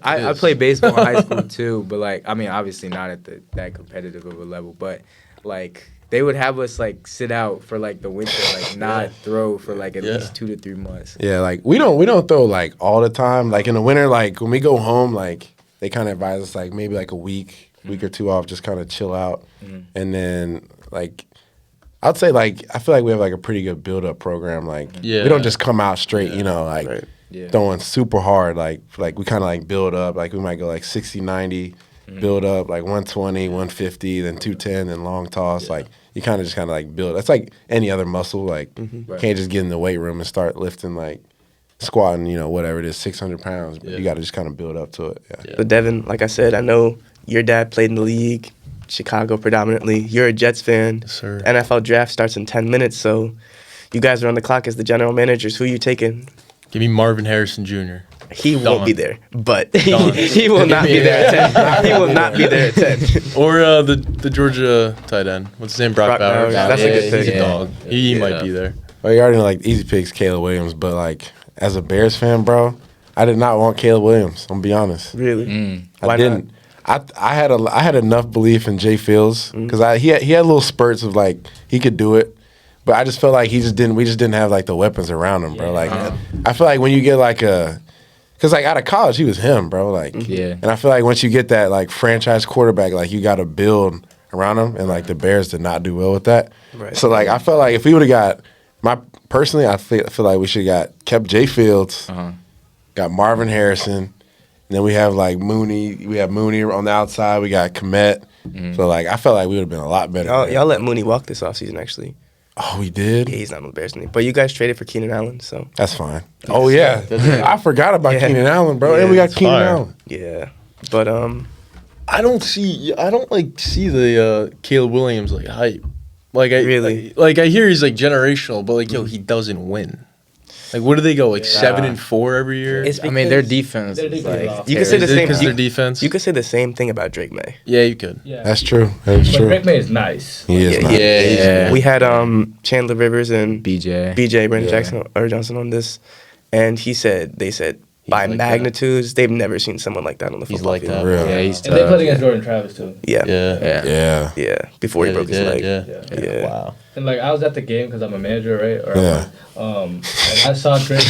I played baseball in high school too, but like I mean obviously not at that competitive of a level, but like they would have us like sit out for like the winter, like not throw for like at least 2 to 3 months. yeah, like we don't throw like all the time. Like in the winter, like when we go home, like they kind of advise us like maybe like a week or 2 off, just kind of chill out, and then like. I'd say like I feel like we have like a pretty good build up program. Like Yeah. we don't just come out straight, you know, like Right. Yeah. throwing super hard. Like we kind of like build up. Like we might go like 60, 90, build up like 120, 150, then 210, then long toss. Like you kind of like build. That's like any other muscle. Like you can't just get in the weight room and start lifting like squatting, you know, whatever it is, 600 pounds. But you got to just kind of build up to it. Yeah. So Devin, like I said, I know your dad played in the league, Chicago predominantly. You're a Jets fan. Yes, sir. The NFL draft starts in 10 minutes, so you guys are on the clock as the general managers. Who are you taking? Give me Marvin Harrison Jr. He won't Done. be there, but Done. he will not be there at 10. He will not be there at 10. Or the Georgia tight end. What's his name? Brock Brock Bowers. Bowers. That's a good He's pick. a dog. He might be there. Well, you already know like easy picks, Caleb Williams. But like as a Bears fan, bro, I did not want Caleb Williams. I'm gonna be honest. Really? I didn't. I had enough belief in Jay Fields because he had little spurts of like he could do it, but I just felt like we just didn't have like the weapons around him, bro. Like I feel like when you get like because like out of college he was him, bro. Like and I feel like once you get that like franchise quarterback, like you got to build around him, and like the Bears did not do well with that. Right. So like I felt like if we would have got personally, I feel like we should have kept Jay Fields, got Marvin Harrison. And then we have like Mooney. We have Mooney on the outside. We got Komet. So like I felt like we would have been a lot better. Y'all let Mooney walk this offseason, actually. Oh, we did? Yeah, he's not on the Bears anymore. But you guys traded for Keenan Allen, so. That's fine. Oh, yeah. I forgot about Keenan Allen, bro. And we got Keenan Allen. Yeah. But, I don't see the Caleb Williams like hype. Like I hear he's like generational, but like he doesn't win. Like what do they go like 7-4 every year? I mean, their defense. Is like, you could say the same because their defense. You could say the same thing about Drake May. Yeah, you could. Yeah. That's true. That's But true. Drake May is nice. He is nice. Yeah. We had Chandler Rivers and BJ. Brandon Jackson or Johnson on this, and they said by like magnitudes they've never seen someone like that on the He's football like field. that. Real. Yeah, he's And they tough. played against Jordan Travis too. Yeah. Yeah. Before he broke his leg. Yeah. Wow. And like I was at the game because I'm a manager, right? Yeah. And I saw Drake.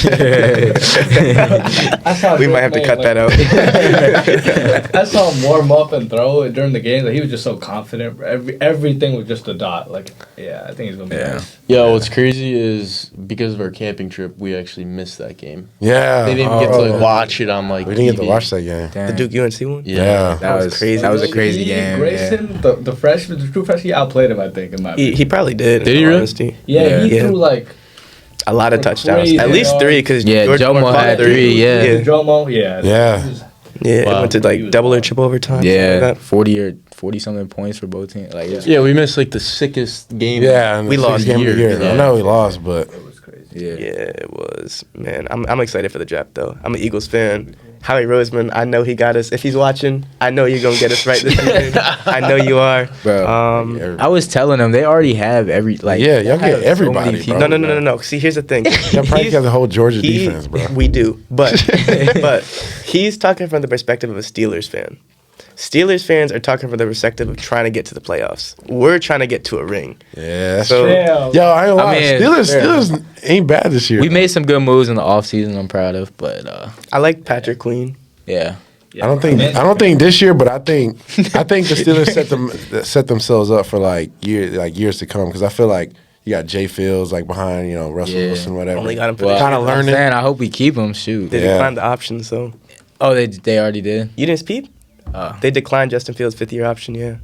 We might have to cut that out. I saw him warm up and throw it during the game. Like, he was just so confident. Everything was just a dot. Like, yeah, I think he's gonna be nice. Yo, what's crazy is because of our camping trip, we actually missed that game. Yeah. They didn't get to like watch it on like. We didn't get to TV. watch that game. The Duke UNC one? Yeah. That was crazy. That was a crazy game. Grayson, the freshman, the true freshman, he outplayed him. I think in my opinion. He probably did. Did he in all really? honesty. Yeah, he Yeah. threw like A lot of touchdowns. crazy At least yards. 3 because Yeah, Jomo had 3. Yeah. Jomo. Yeah. Yeah. Yeah, Wow. it went to like double or triple overtime. something Yeah, like that. 40 something points for both teams. Like, Yeah, we missed like the sickest game. Yeah. And We the lost sixth game of the year. year. Yeah. I know we lost, but It was crazy. yeah. Yeah, it was. Man, I'm excited for the draft though. I'm an Eagles fan. Howie Roseman, I know he got us. If he's watching, I know you're gonna get us right this season. I know you are. Bro. I was telling them they already have every like. Yeah, y'all have get so everybody, many bro. people. No. See, here's the thing. y'all probably He's- have the whole Georgia he- defense, bro. We do, but he's talking from the perspective of a Steelers fan. Steelers fans are talking from the perspective of trying to get to the playoffs. We're trying to get to a ring. Yeah, that's So- true. Damn. Yo, I ain't lie. mean, Steelers ain't bad this year. We made some good moves in the offseason. I'm proud of, but I like Patrick Queen. yeah. I don't think this year, but I think the Steelers set themselves up for like years to come because I feel like you got Jay Fields like behind Russell Yeah. Wilson, whatever. Only got him for Well, this Kinda year. learning. I'm saying, I hope we keep him. Shoot. They Yeah. declined the option, so Oh, they already did. you didn't speak. They declined Justin Fields' 5th-year option. Yeah.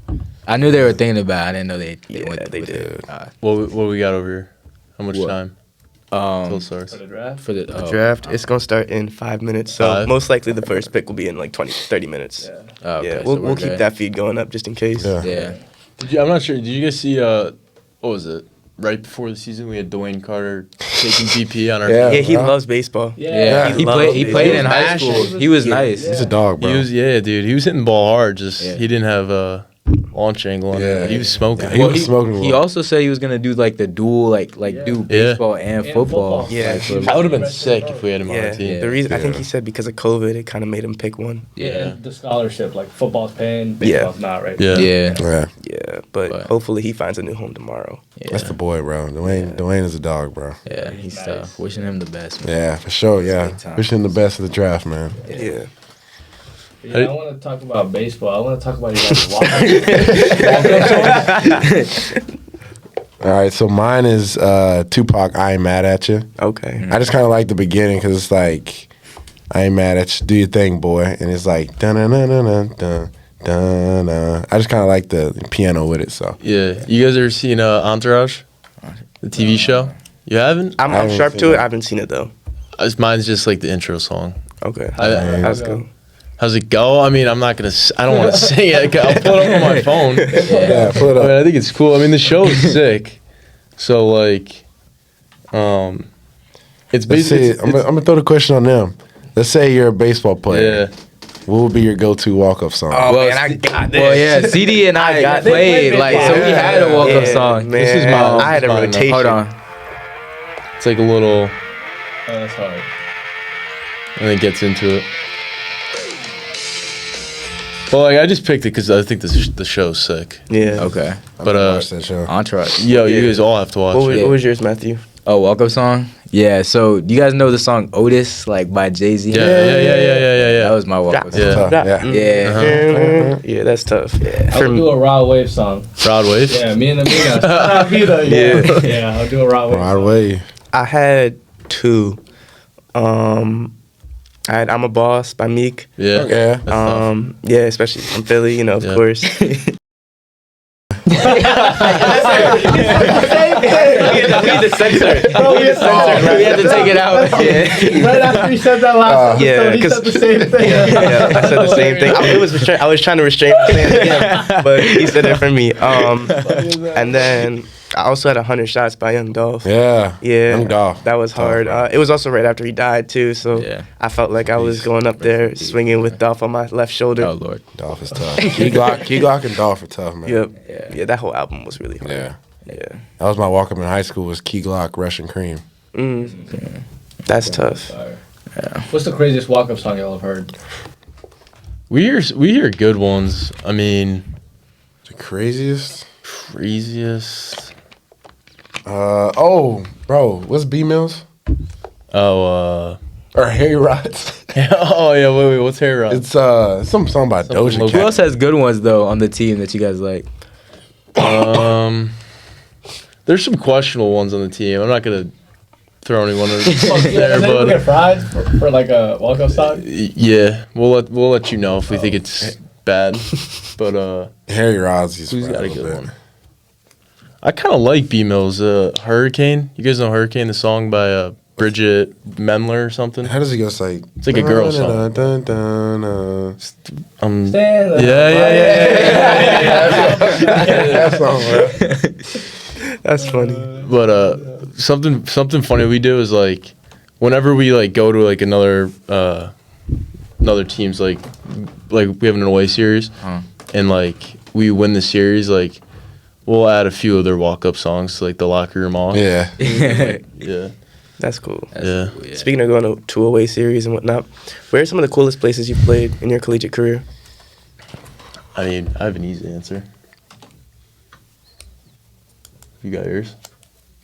I knew they were thinking about it. I didn't know they Yeah, went they with did. it. What we got over here? How much What? time till it starts? For the draft. For the Draft. It's gonna start in 5 minutes, so 5? most likely the first pick will be in like 30 minutes. Yeah. okay, Yeah, so we'll we're keep good. that feed going up just in case. Yeah. Yeah. I'm not sure. Did you guys see? What was it? Right before the season, we had Dwayne Carter taking BP on our. Yeah. Yeah, he Huh? loves baseball. Yeah, He he loved played. He it. played He in was high mashing. school. He was Yeah. nice. He's a dog, bro. He was dude. He was hitting the ball hard. Just Yeah. he didn't have a launch angle on it. He was smoking. Yeah, he was smoking. He also said he was gonna do like the dual, do baseball and And football. football. Yeah. Like, for- That would have been sick if we had him on Yeah, the team. the reason I think Yeah. he said because of COVID, it kind of made him pick one. yeah. The scholarship, like football's paying, baseball's not, right? Yeah. Yeah. Yeah, Yeah, but hopefully he finds a new home tomorrow. that's the boy, bro. Dwayne is a dog, bro. Yeah, he's Nice. tough. Wishing him the best, man. Yeah, for sure. Yeah, big time. wishing him the best of the draft, man. Yeah. Yeah, I want to talk about baseball. I want to talk about you guys walking. All right, so mine is Tupac. I ain't mad at you. Okay. I just kind of like the beginning because it's like, I ain't mad at you. Do your thing, boy. And it's like dun dun dun dun dun dun dun. Dun. I just kind of like the piano with it. So Yeah. You guys ever seen Entourage, the TV show? You haven't? I'm haven't sharp seen to it. that. I haven't seen it though. Mine's just like the intro song. Okay. How's How's it go? it go? I mean, I'm not gonna. I don't want to sing it. I'll pull it up on my phone. yeah, pull it I mean, up. I think it's cool. I mean, the show is sick. So like, it's Let's basically. see. I'm gonna throw the question on them. Let's say you're a baseball player. Yeah. What would be your go-to walk-up song? Oh Well, man, I got this. Well, yeah, CD and I got they played, played like, so we baseball. had a walk-up Yeah, song. Man, This is mine. I had a This is mine. rotation. Hold on. It's like a little. Oh, that's hard. and then gets into it. But like, I just picked it because I think the show's sick. Yeah. Okay. But Watch that show. Entourage. yo, you guys all have to watch it. What was yours, Matthew? Oh, walk-up song? Yeah, so do you guys know the song Otis, like, by Jay-Z? Yeah. That was my walk-up song. Yeah. Tough, yeah. Yeah. Yeah, that's tough. I would do a Raw Wave song. Broad Wave. Yeah, me and Amina. Yeah. Yeah, I'll do a Raw Wave. Broadway. I had two. I had "I'm a Boss" by Meek. Yeah. Yeah. That's tough. Yeah, especially from Philly, you know, of Yeah. course. We had to censor it. We had to take it out. Yeah. Right after he said that last yeah, episode, he 'cause- said the same thing. Yeah, I said the same thing. I was trying to restrain from saying it again, but he said it for me. And then I also had 100 Shots by Young Dolph. Yeah. Yeah, Young Dolph. that was hard. It was also right after he died too, so Yeah. I felt like I was going up there swinging with Dolph on my left shoulder. Oh, Lord. Dolph is tough. Key Glock and Dolph are tough, man. Yep. Yeah, that whole album was really hard. Yeah. Yeah. That was my walk up in high school was Key Glock, Russian Cream. That's tough. What's the craziest walk-up song y'all have heard? We hear good ones. I mean, The craziest? craziest. Bro, what's B Mills? Oh, Or Harry Rods? oh yeah. Wait. What's Hair Rock? It's some song by Doja local. Who Cat. else has good ones, though, on the team that you guys like? There's some questionable ones on the team. I'm not gonna throw anyone there, Does anyone get but fried for like a walk-up song? yeah, we'll let you know if we think it's bad. But Harry Rods. who's got a good one? I kind of like B Mills. Hurricane. You guys know Hurricane, the song by Bridget Mendler or something. How does it go? It's like It's like a girl song. Dun, dun, dun, Stand up. Yeah. That song, bro. That's funny. But something funny we do is like whenever we like go to like another team's like we have an away series and like we win the series, like we'll add a few of their walk up songs to like the locker room off. Yeah. Yeah. That's cool. Yeah. Cool, yeah. Speaking of going to away series and whatnot, where are some of the coolest places you've played in your collegiate career? I mean, I have an easy answer. You got yours?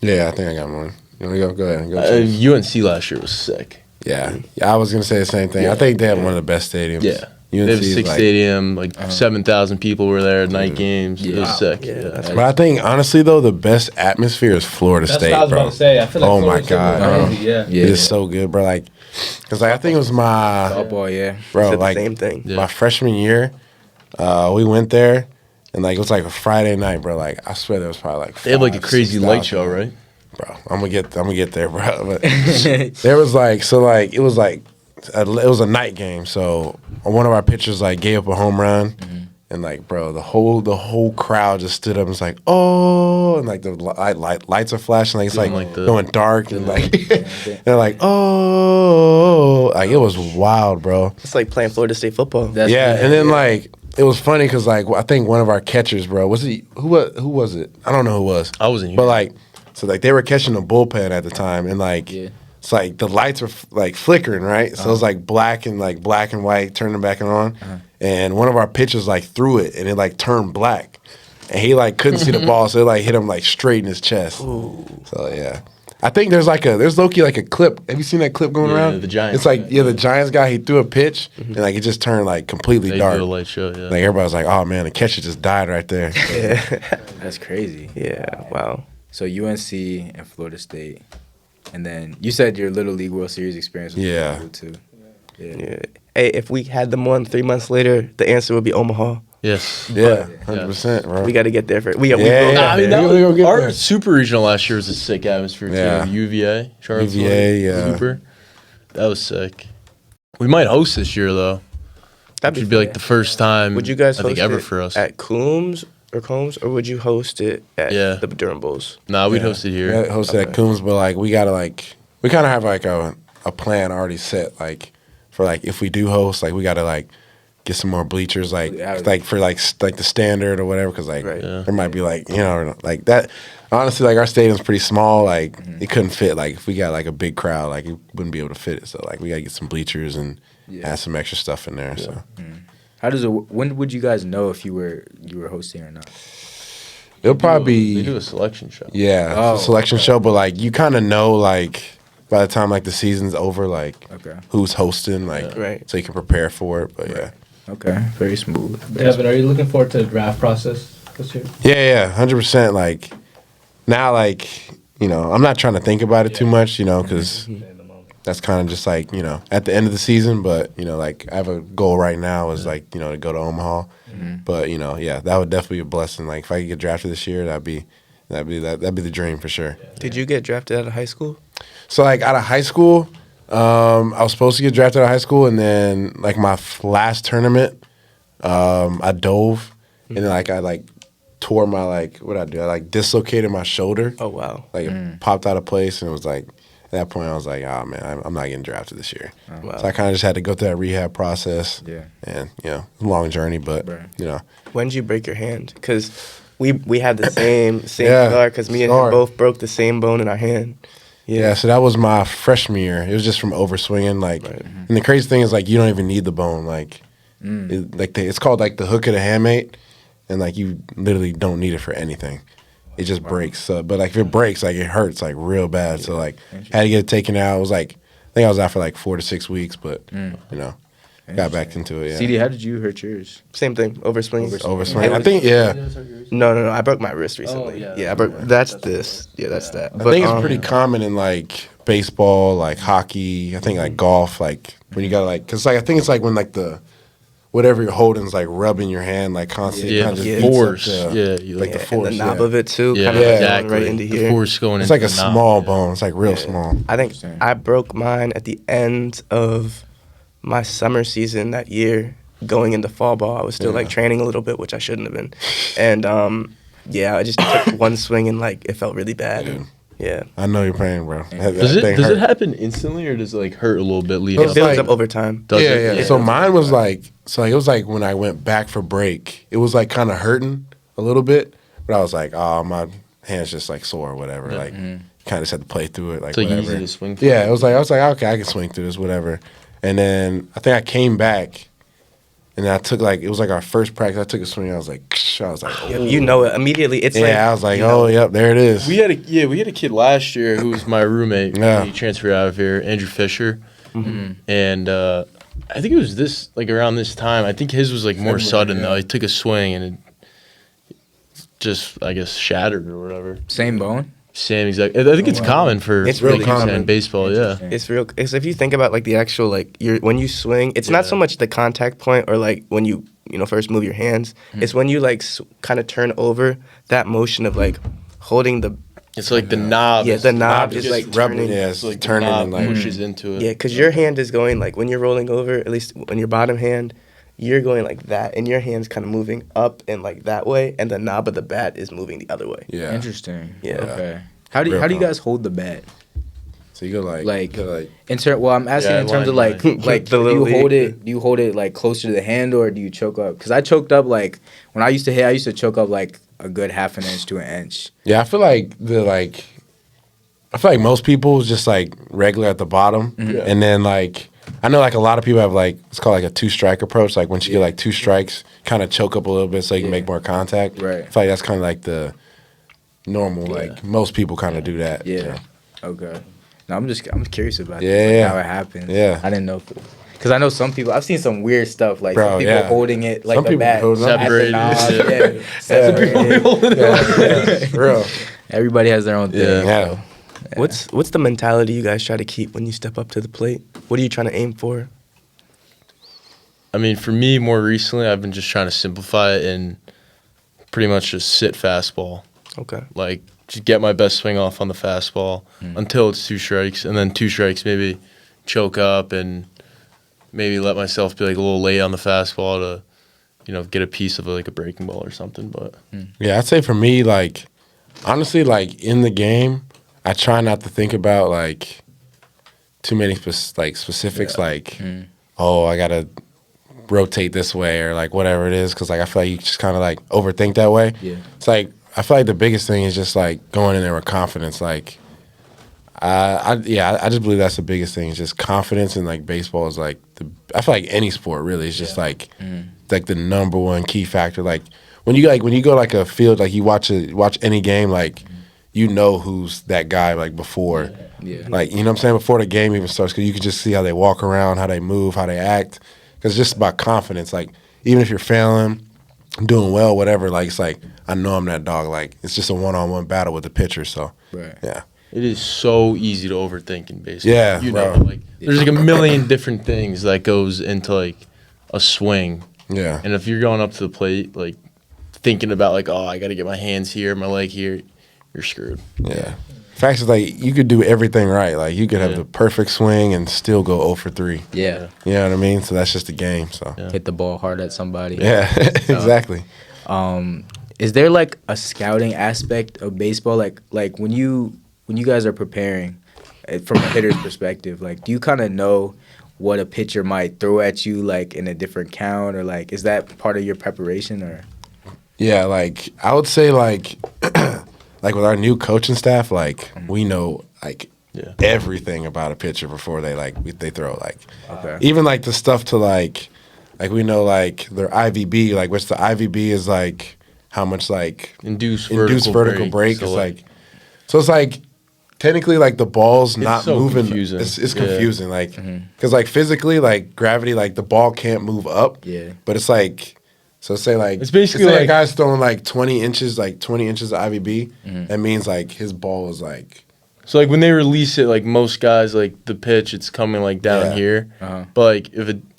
Yeah, I think I got one. You want to go? Go ahead. Go choose. UNC last year was sick. Yeah, I was gonna say the same thing. I think they have one of the best stadiums. Yeah. UNC They have a is sick like- stadium, like 7,000 people were there at night games. It was sick. Yeah, that's But I think honestly though, the best atmosphere is Florida That's State, what I was bro. about to say. I feel like Oh Florida my State was God, crazy, yeah. Yeah. It is so good, bro. Like, cause like I think it was my Football, yeah. bro, said the like same thing. Yeah. my freshman year. We went there, and like it was like a Friday night, bro. Like I swear there was probably like They have like a 5,000, crazy light 6,000, show, right? bro. I'm gonna get there, bro. But there was like it was like it was a night game. So one of our pitchers like gave up a home run, and like bro, the whole crowd just stood up and was like, oh, and like the lights are flashing, like it's Doing, like like, the- going dark, and like they're like, oh, like it was wild, bro. It's like playing Florida State football. Yeah, and then like it was funny because like I think one of our catchers, bro, was he who was it? I don't know who it was. I wasn't here. But like, so like they were catching the bullpen at the time, and like it's like the lights were like flickering, right? So it was like black and white, turning back and on. And one of our pitchers like threw it, and it like turned black, and he like couldn't see the ball, so it like hit him like straight in his chest. So yeah. I think there's low-key like a clip. Have you seen that clip going Yeah, around? the Giants It's like guy. the Giants guy. He threw a pitch and like it just turned like completely They dark. do a light show, yeah. Like everybody was like, "Oh man, the catcher just died right there." That's crazy. Yeah, wow. So UNC and Florida State. And then you said your Little League World Series experience was Yeah. cool too. Yeah. Yeah. Hey, if we had them on 3 months later, the answer would be Omaha. Yes. Yeah, 100%, bro. We got to get there for we Yeah, will yeah. get I mean, there. that We gonna was, get our there. super regional last year was a sick atmosphere Yeah. too. UVA, Charlottesville. UVA, yeah. Super. That was sick. We might host this year though. That'd Which would be like the first time Would you guys I host think ever it for us. at Combs, or would you host it at Yeah. the Durham Bulls? Nah, we'd host it here. Yeah, hosted at Coombs, but like we gotta we kind of have like a plan already set, like for like if we do host, like we gotta like get some more bleachers, like Yeah. for like the standard or whatever, because like Right. Yeah. there might be like like that. Honestly, like our stadium's pretty small. Like it couldn't fit. Like if we got like a big crowd, like it wouldn't be able to fit it. So like we gotta get some bleachers and add some extra stuff in there. So How does it? When would you guys know if you were hosting or not? it'll probably They be do a selection show. yeah, it's a selection show, but like you kind of know like by the time like the season's over, like who's hosting, like Right. so you can prepare for it. But yeah. Okay, very smooth. Devin, are you looking forward to the draft process this year? Yeah, 100%. Like now, like I'm not trying to think about it too much, because that's kind of just like at the end of the season. But like I have a goal right now is like to go to Omaha. But yeah, that would definitely be a blessing. Like if I could get drafted this year, that'd be the dream for sure. Did you get drafted out of high school? So like out of high school, I was supposed to get drafted out of high school, and then like my last tournament, I dove, and then like I like tore my what I do? I like dislocated my shoulder. Oh wow. Like it popped out of place, and it was like at that point I was like, oh man, I'm not getting drafted this year. Wow. So I kind of just had to go through that rehab process. Yeah. And long journey, but Right. When did you break your hand? Because we had the same Yeah, scar. Because me and scar. him both broke the same bone in our hand. Yeah, so that was my freshman year. It was just from overswinging, and the crazy thing is like you don't even need the bone, it's called like the hook of the hamate, and like you literally don't need it for anything. It just breaks. So, but like if it breaks, like it hurts like real bad. So like had to get it taken out. It was like I think I was out for like 4 to 6 weeks, but got back into it. Yeah, CD, how did you hurt yours? Same thing. Overswing. overswing. I think No. I broke my wrist recently. I broke. That's this. Yeah, that's that. I think it's pretty common in like baseball, like hockey. I think like golf, like when you got like, cause like I think it's like when like the whatever you're holding is like rubbing your hand like constantly. Yeah, Kinda just the beats up force. the- You like the and force. the knob yeah. of it too. Yeah, Kind of exactly. right into The here. force going It's into like a the knob. small bone. It's like real small. I think I broke mine at the end of my summer season that year, going into fall ball. I was still like training a little bit, which I shouldn't have been. And I just took one swing and like it felt really bad. And, yeah. I know your pain, bro. Does it happen instantly or does it like hurt a little bit leading It up? It builds like- up over time. Does Yeah, it? yeah. So mine was like, it was like when I went back for break, it was like kind of hurting a little bit, but I was like, oh, my hand's just like sore or whatever. Like, kind of just had to play through it, like It's like whatever. easy to swing for. Yeah, I was like, okay, I can swing through this, whatever. And then I think I came back, and then I took it was like our first practice. I took a swing. I was like, oh. You know it immediately. It's like I was like, you know, yep, there it is. We had a kid last year who was my roommate. Yeah. He transferred out of here, Andrew Fisher, and I think it was this like around this time. I think his was like more sudden though. He took a swing and it just I guess shattered or whatever. Same bone. Same exact. I think it's common for It's really kids common. in baseball. Yeah. It's real. It's if you think about like the actual like when you swing, it's not so much the contact point or like when you first move your hands. It's when you like kind of turn over that motion of like holding the It's like the knob. Yeah, the knob is just like rubbing. turning. Yeah, It's like turning the knob and like pushes into it. Yeah, because your hand is going like when you're rolling over, at least when your bottom hand, you're going like that, and your hand's kind of moving up and like that way, and the knob of the bat is moving the other way. yeah. Interesting. Yeah. Okay. How do you Real guys hold the bat? So you go Like- you go like I'm asking Yeah, in terms of line, like line. like The do little you hold league. it? Do you hold it like closer to the hand or do you choke up? Because I choked up like when I used to hit, I used to choke up like a good half an inch to an inch. Yeah, I feel like most people is just like regular at the bottom, and then like I know like a lot of people have like it's called like a 2-strike approach. Like once you get like 2 strikes, kind of choke up a little bit so you can make more contact. Right. I feel like that's kind of like the normal. Like most people kind of do that. Yeah. you know? Okay. No, I'm curious about Yeah, this, like, yeah. how it happened. Yeah. I didn't know. Because I know some people. I've seen some weird stuff like Bro, some people yeah. holding it like Some the people bat hold it at the Separated, knob, yeah. yeah. Separated. Yeah, for real. Everybody has their own thing. Yeah. What's the mentality you guys try to keep when you step up to the plate? What are you trying to aim for? I mean, for me, more recently, I've been just trying to simplify it and pretty much just sit fastball. Okay. Like, just get my best swing off on the fastball until it's 2 strikes, and then 2 strikes, maybe choke up and maybe let myself be like a little late on the fastball to, get a piece of like a breaking ball or something. But Yeah, I'd say for me, like, honestly, like, in the game, I try not to think about, like, too many specifics, like, oh, I got to rotate this way or like whatever it is, because like I feel like you just kind of like overthink that way. Yeah. It's like I feel like the biggest thing is just like going in there with confidence. Like I just believe that's the biggest thing. Is just confidence, and like baseball is like I feel like any sport really is just like like the number one key factor. Like when you go like a field, like you watch any game, like you know who's that guy like before. Yeah. Like, you know what I'm saying? Before the game even starts, because you can just see how they walk around, how they move, how they act. Because it's just about confidence. Like, even if you're failing, doing well, whatever, like, it's like, I know I'm that dog. Like, it's just a one-on-one battle with the pitcher. So, Right. yeah. It is so easy to overthink in baseball. Yeah, you bro. know, like there's like a million different things that goes into like a swing. Yeah. And if you're going up to the plate, like thinking about like, oh, I got to get my hands here, my leg here, you're screwed. Yeah. Facts is like, you could do everything right. Like, you could have Yeah. the perfect swing and still go 0 for 3. Yeah. You know what I mean? So that's just the game. So, Yeah. Hit the ball hard at somebody. yeah, exactly. Is there like a scouting aspect of baseball? Like when you guys are preparing from a hitter's perspective, like do you kind of know what a pitcher might throw at you like in a different count, or like is that part of your preparation or? Yeah, like, I would say, like, like with our new coaching staff, like, we know, like, Yeah. everything about a pitcher before they, like, they throw, like, Okay. even, like, the stuff to, like, we know, like, their IVB, like, which the IVB is, like, how much, like, Induced vertical break. So, It's, like, so it's, like, technically, like, the ball's not so moving. confusing. It's Yeah. confusing, like, because, like, physically, like, gravity, like, the ball can't move up. Yeah. But it's, like, so say like It's basically say a like- guy's throwing like 20 inches of IVB. That means like his ball is like So like when they release it, like most guys, like the pitch, it's coming like down Yeah. here. Uh-huh. But like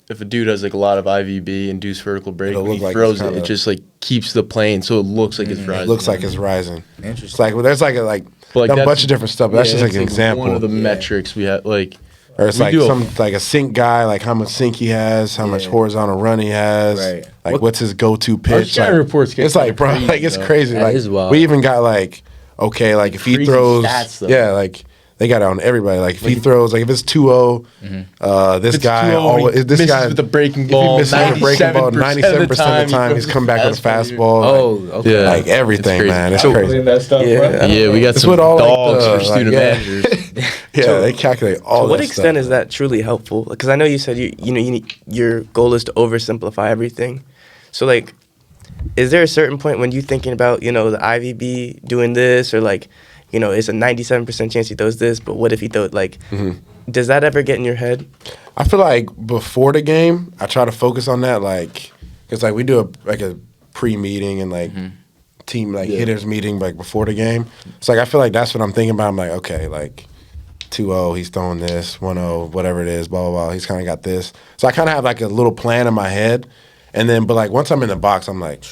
if a dude has like a lot of IVB, induced vertical break, It'll when look he like throws it's it, kinda- it just like keeps the plane, so it looks like it's rising. it looks like it's rising. Interesting. It's like, well, there's like a But, like, a that's- bunch of different stuff. But that's Yeah, just like it's, an example. One of the metrics we have, like or it's we like do a- some like a sink guy, like how much sink he has, how much Yeah. horizontal run he has, Right. like what's his go-to pitch. scouting Like, reports get it's like, kinda bro, crazy, like it's though. crazy. That like is wild. we even got like, okay, like if he Crazy throws, stats, though. yeah, like they got it on everybody. Like if he throws, like if it's 2-0, this it's guy 2-0, always he this misses guy with the breaking if ball, he misses with the breaking ball, 97% of the time he's come back with a fastball. Oh, like, okay. Yeah. like everything, It's man. It's crazy. crazy. That stuff, Yeah. bro. Yeah, we got It's some what all, like, dogs the, for student like, yeah. managers. Yeah, they calculate all To that what extent stuff. is that truly helpful? Because I know you said your goal is to oversimplify everything. So like, is there a certain point when you're thinking about the IVB doing this, or like, it's a 97% chance he throws this, but what if he throws like? Does that ever get in your head? I feel like before the game, I try to focus on that, like, because like we do a pre-meeting and like team like hitters meeting like before the game. It's like I feel like that's what I'm thinking about. I'm like, okay, like 2-0, he's throwing this, 1-0, whatever it is, blah blah blah. He's kind of got this. So I kind of have like a little plan in my head, and then but like once I'm in the box, I'm like,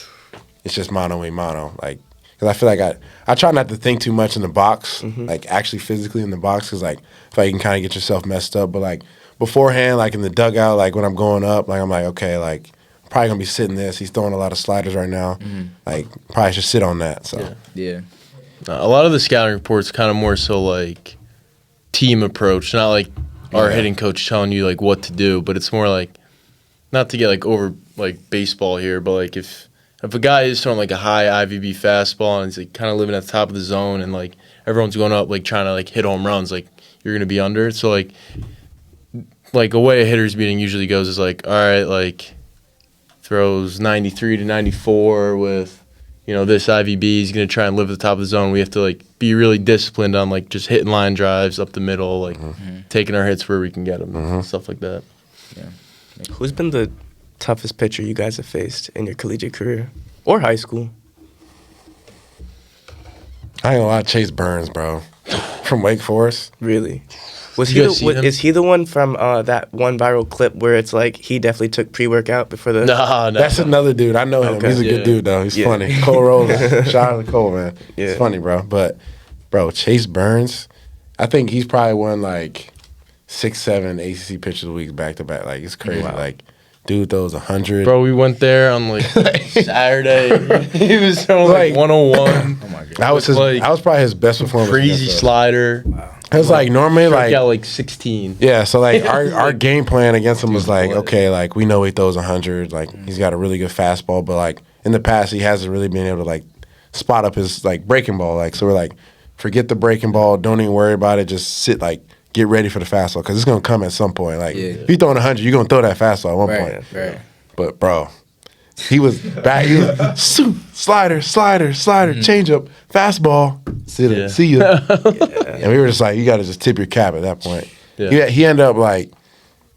it's just mano a mano, like. Because I feel like I try not to think too much in the box, like actually physically in the box, because like I feel like you can kind of get yourself messed up. But like beforehand, like in the dugout, like when I'm going up, like I'm like, okay, like I'm probably gonna be sitting this. He's throwing a lot of sliders right now. Like probably should sit on that. So Yeah. A lot of the scouting reports kind of more so like team approach, not like our Yeah. hitting coach telling you like what to do, but it's more like not to get like over like baseball here, but like if a guy is throwing like a high IVB fastball and he's like kind of living at the top of the zone and like everyone's going up like trying to like hit home runs, like you're gonna be under. So like a way a hitter's meeting usually goes is like, all right, like throws 93 to 94 with this IVB. He's gonna try and live at the top of the zone. We have to like be really disciplined on like just hitting line drives up the middle, like taking our hits where we can get them, stuff like that. Who's been the toughest pitcher you guys have faced in your collegiate career or high school? I ain't gonna lie, Chase Burns, bro, from Wake Forest. Really? Was You he guys see him? is he the one from that one viral clip where it's like he definitely took pre-workout before the? No, That's another dude. I know him. Okay. He's a Yeah. good dude though. He's Yeah. funny. Cole Rose. Shout out to Cole, man. Yeah. It's funny, bro. But bro, Chase Burns, I think he's probably won like 6, 7 ACC pitchers of the week back to back. Like it's crazy. Wow. Like dude throws 100. Bro, we went there on like Saturday. He was throwing like Like- 101. Oh my god. that was his. like, that was probably his best performance. Crazy against us. slider. It's like normally Struck like out like 16. yeah, so like our game plan against him was like, okay, like we know he throws 100, like he's got a really good fastball, but like in the past he hasn't really been able to like spot up his like breaking ball, like so we're like, forget the breaking ball, don't even worry about it, just sit like get ready for the fastball because it's gonna come at some point. Like if you throwing 100, you're gonna throw that fastball at one point. Right. But bro, he was back. He was slider, change up, fastball. See you. And we were just like, you got to just tip your cap at that point. Yeah. He ended up like,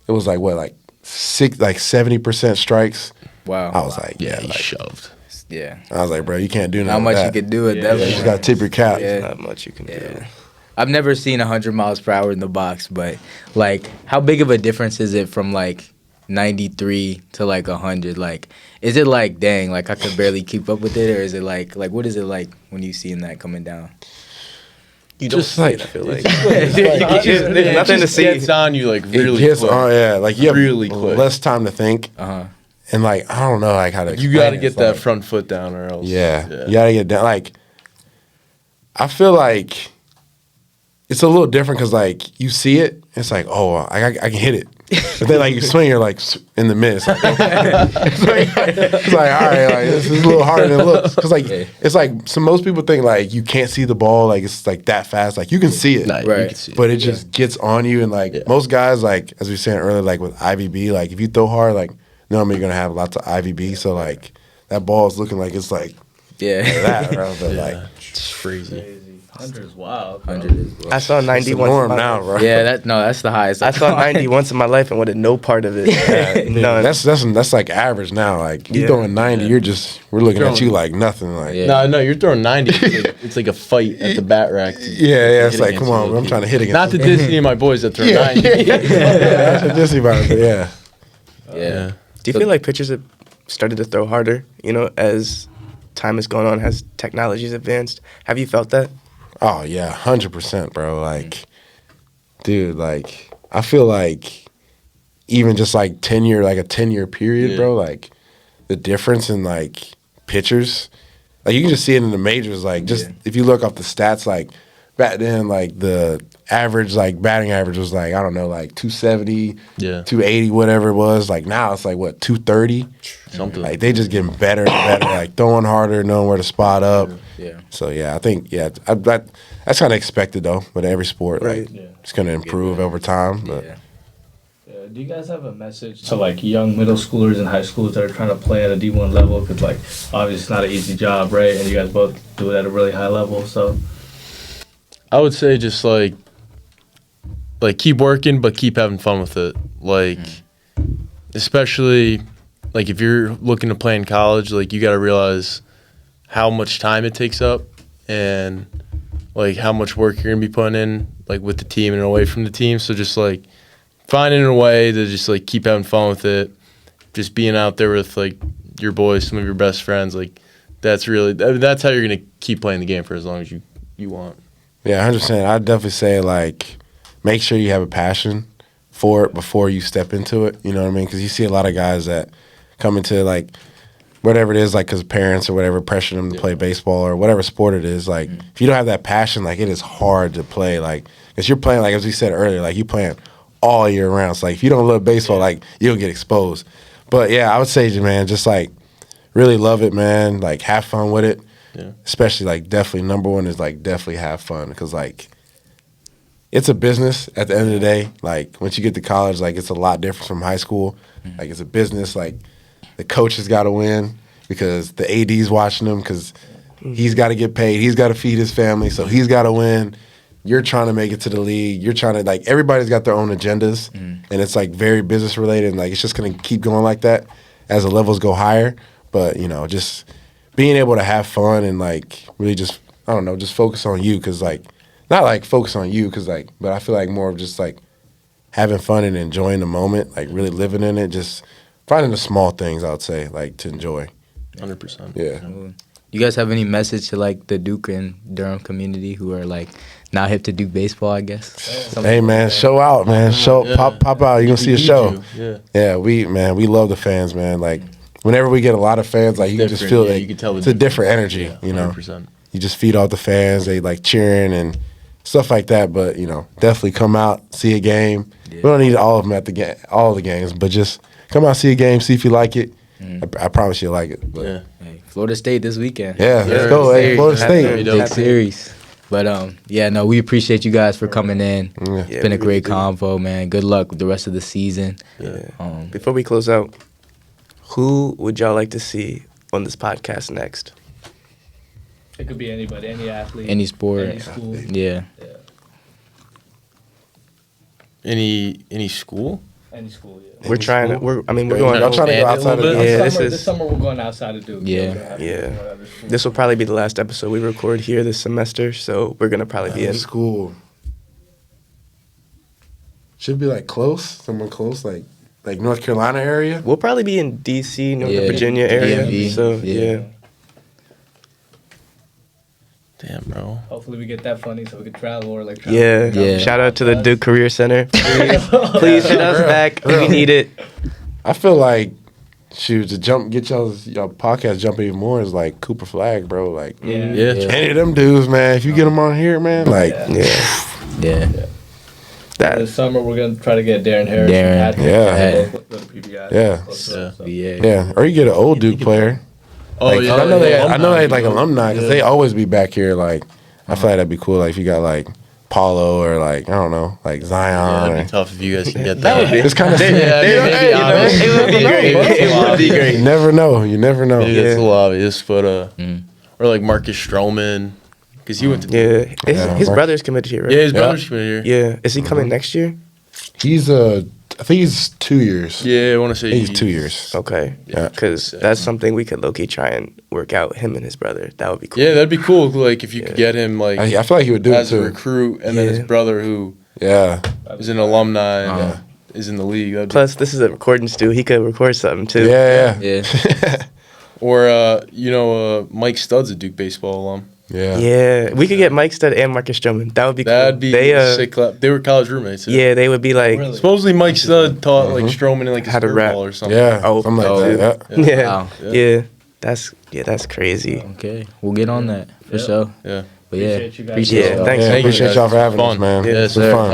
it was like what, like 70% strikes. Wow. I was like, Yeah, he like, shoved. Yeah. I was like, bro, you can't do nothing. Not much with you that. could do at You that just point. got to tip your cap. Yeah. Not much you can do. I've never seen 100 miles per hour in the box, but like, how big of a difference is it from like 93 to like 100? Like, is it like, dang, like I could barely keep up with it, or is it like what is it like when you seeing that coming down? You don't Just see like- it, I feel like. There's nothing to see. Gets on you like It really gets quick. on, yeah. Like you have Really quick. less time to think, and like I don't know, like how to. You explain got to it. get It's that like- front foot down, or else. Yeah, you gotta get down. Like, I feel like it's a little different because like you see it, it's like, oh, I can hit it. But then like you swing, you're like in the mid. It's like, it's like all right, like this is a little harder than it looks. Because like it's like so most people think like you can't see the ball, like it's like that fast. Like you can see it, Nah, you Right. can see but it just gets on you. And like most guys, like as we were saying earlier, like with IVB, like if you throw hard, like normally you're gonna have lots of IVB. So like that ball is looking like it's like Yeah. that, bro. But like. It's crazy. 100 is wild. Bro. 100 is I saw 90 It's the once. in norm my now, life. bro. Yeah, that's the highest. I saw 90 once in my life and wanted no part of it. None. That's like average now. Like you Yeah. throwing 90, we're looking at Throwing- you like nothing. Like Yeah. No, you're throwing 90. It's like a fight at the bat rack. yeah. It's Hit like against come on, other bro, I'm trying to hit against. Not to diss any of my boys that throw 90. that's what this about it. But yeah, Yeah. Do you feel like pitchers have started to throw harder, as time has gone on, has technology's advanced? Have you felt that? oh yeah, 100%, bro. Like, dude, like I feel like even just like a 10-year period, Yeah. bro. Like the difference in like pitchers, like you can just see it in the majors. Like just if you look up the stats, like back then, like the average, like batting average was like I don't know, like 270, Yeah. 280, whatever it was. Like now it's like what 230. Something. Like they just getting better and better, like throwing harder, knowing where to spot up. Yeah. So yeah, I think that's kind of expected though. With every sport, Right. like it's gonna improve over time. But Yeah. Do you guys have a message to like young middle schoolers and high schoolers that are trying to play at a D1 level? Because like obviously it's not an easy job, right? And you guys both do it at a really high level. So I would say just like keep working, but keep having fun with it. Like, especially like if you're looking to play in college, like you got to realize how much time it takes up and like how much work you're gonna be putting in, like with the team and away from the team. So just like finding a way to just like keep having fun with it, just being out there with like your boys, some of your best friends. Like that's how you're gonna keep playing the game for as long as you want. yeah, 100%. I'd definitely say like make sure you have a passion for it before you step into it. You know what I mean? Because you see a lot of guys that come into like whatever it is, like because parents or whatever pressure them to play baseball or whatever sport it is. Like if you don't have that passion, like it is hard to play. Like because you're playing, like as we said earlier, like you playing all year round. So like if you don't love baseball, like you'll get exposed. But yeah, I would say, man, just like really love it, man. Like have fun with it. Yeah. Especially like definitely number one is like definitely have fun because like it's a business at the end of the day. Like once you get to college, like it's a lot different from high school. Like it's a business. Like the coach has got to win because the AD's watching him because he's got to get paid. He's got to feed his family, so he's got to win. You're trying to make it to the league. You're trying to like everybody's got their own agendas, and it's like very business related. And like it's just gonna keep going like that as the levels go higher. But just being able to have fun and like really just I don't know, just focus on you because like not like focus on you because like, but I feel like more of just like having fun and enjoying the moment, like really living in it, just finding the small things I would say like to enjoy. 100%. Yeah. You guys have any message to like the Duke and Durham community who are like not hip to Duke baseball? I guess. Hey man, show out, man. Pop out. You gonna see a show. Yeah, we love the fans, man. Like whenever we get a lot of fans, like you can just Different, feel yeah, like you can tell the it's a difference. different energy. Yeah, 100%. You just feed off the fans. They like cheering, and stuff like that. But definitely come out, see a game. Yeah. We don't need all of them at the game, all the games, but just come out, see a game, see if you like it. I promise you'll like it. But Yeah. Hey, Florida State this weekend. yeah, let's go. Hey, Florida State. Big series. But we appreciate you guys for coming in. Yeah. It's been a great convo, man. Good luck with the rest of the season. Yeah. Before we close out, who would y'all like to see on this podcast next? It could be anybody, any athlete, Any sport. any school. Yeah. Any school? Any school, yeah. We're trying to. We're going. Y'all trying to go outside of bit? Yeah, this summer we're going outside of Duke. Yeah. Yeah. This will probably be the last episode we record here this semester, so we're gonna probably be in. school. Should be like close, somewhere close, like North Carolina area. We'll probably be in D.C., Northern Yeah, Virginia area. DMV, So yeah. yeah. Damn, bro. Hopefully we get that funding so we can travel or like travel. Yeah. Yeah. Shout out to the Duke Career Center. Please hit us back. We need it. I feel like shoot to get y'all podcast jumping even more is like Cooper Flag, bro. Like Yeah. Yeah. any of them dudes, man. If you get them on here, man, like Yeah. Yeah. That. This summer we're gonna try to get Darren Harris. Darren, from yeah. Go to PBI. Yeah. Close to us, so. yeah, or you get an old Duke player. Oh Like, yeah. I know they alumni. like alumni because they always be back here. Like I feel like that'd be cool. Like if you got like Paulo or like I don't know, like Yeah, Zion. that'd be tough if you guys can get That that. would be. It's kind of Yeah, It would be great. It would be You great. never know. You never know. Maybe that's a little obvious, but Mm. or like Marcus Stroman, because he went to Yeah. His Mark- brother's committed here, right? his brother's been here. Yeah. Is he coming next year? He's I think he's 2 years. Yeah, I want to say I think he's 2 years. Okay. Yeah. Because that's something we could low-key try and work out, him and his brother. That would be cool. Yeah, that'd be cool. Like if you could get him like I feel like he would do it as a too. recruit, and then his Yeah. brother who Yeah. is an alumni and is in the league. That'd be- Plus, this is a recording stew. He could record something, too. Yeah. Yeah. or Mike Stud's a Duke baseball alum. Yeah. Yeah. We could get Mike Stud and Marcus Stroman. That would be cool. That'd be sick. They were college roommates. Yeah, they would be like, Really? Supposedly Mike Stud taught like Stroman in like his How to rap. curveball or something. Yeah. Oh, something like oh, that. Yeah. yeah, Wow. yeah. That's crazy. Okay. We'll get on that for sure. Yeah. But yeah. Appreciate you guys. Appreciate Yeah, y'all. thanks. Yeah, Thank you, appreciate guys. y'all for having Fun. us, man. Yeah. It's been Yes, sir. fun.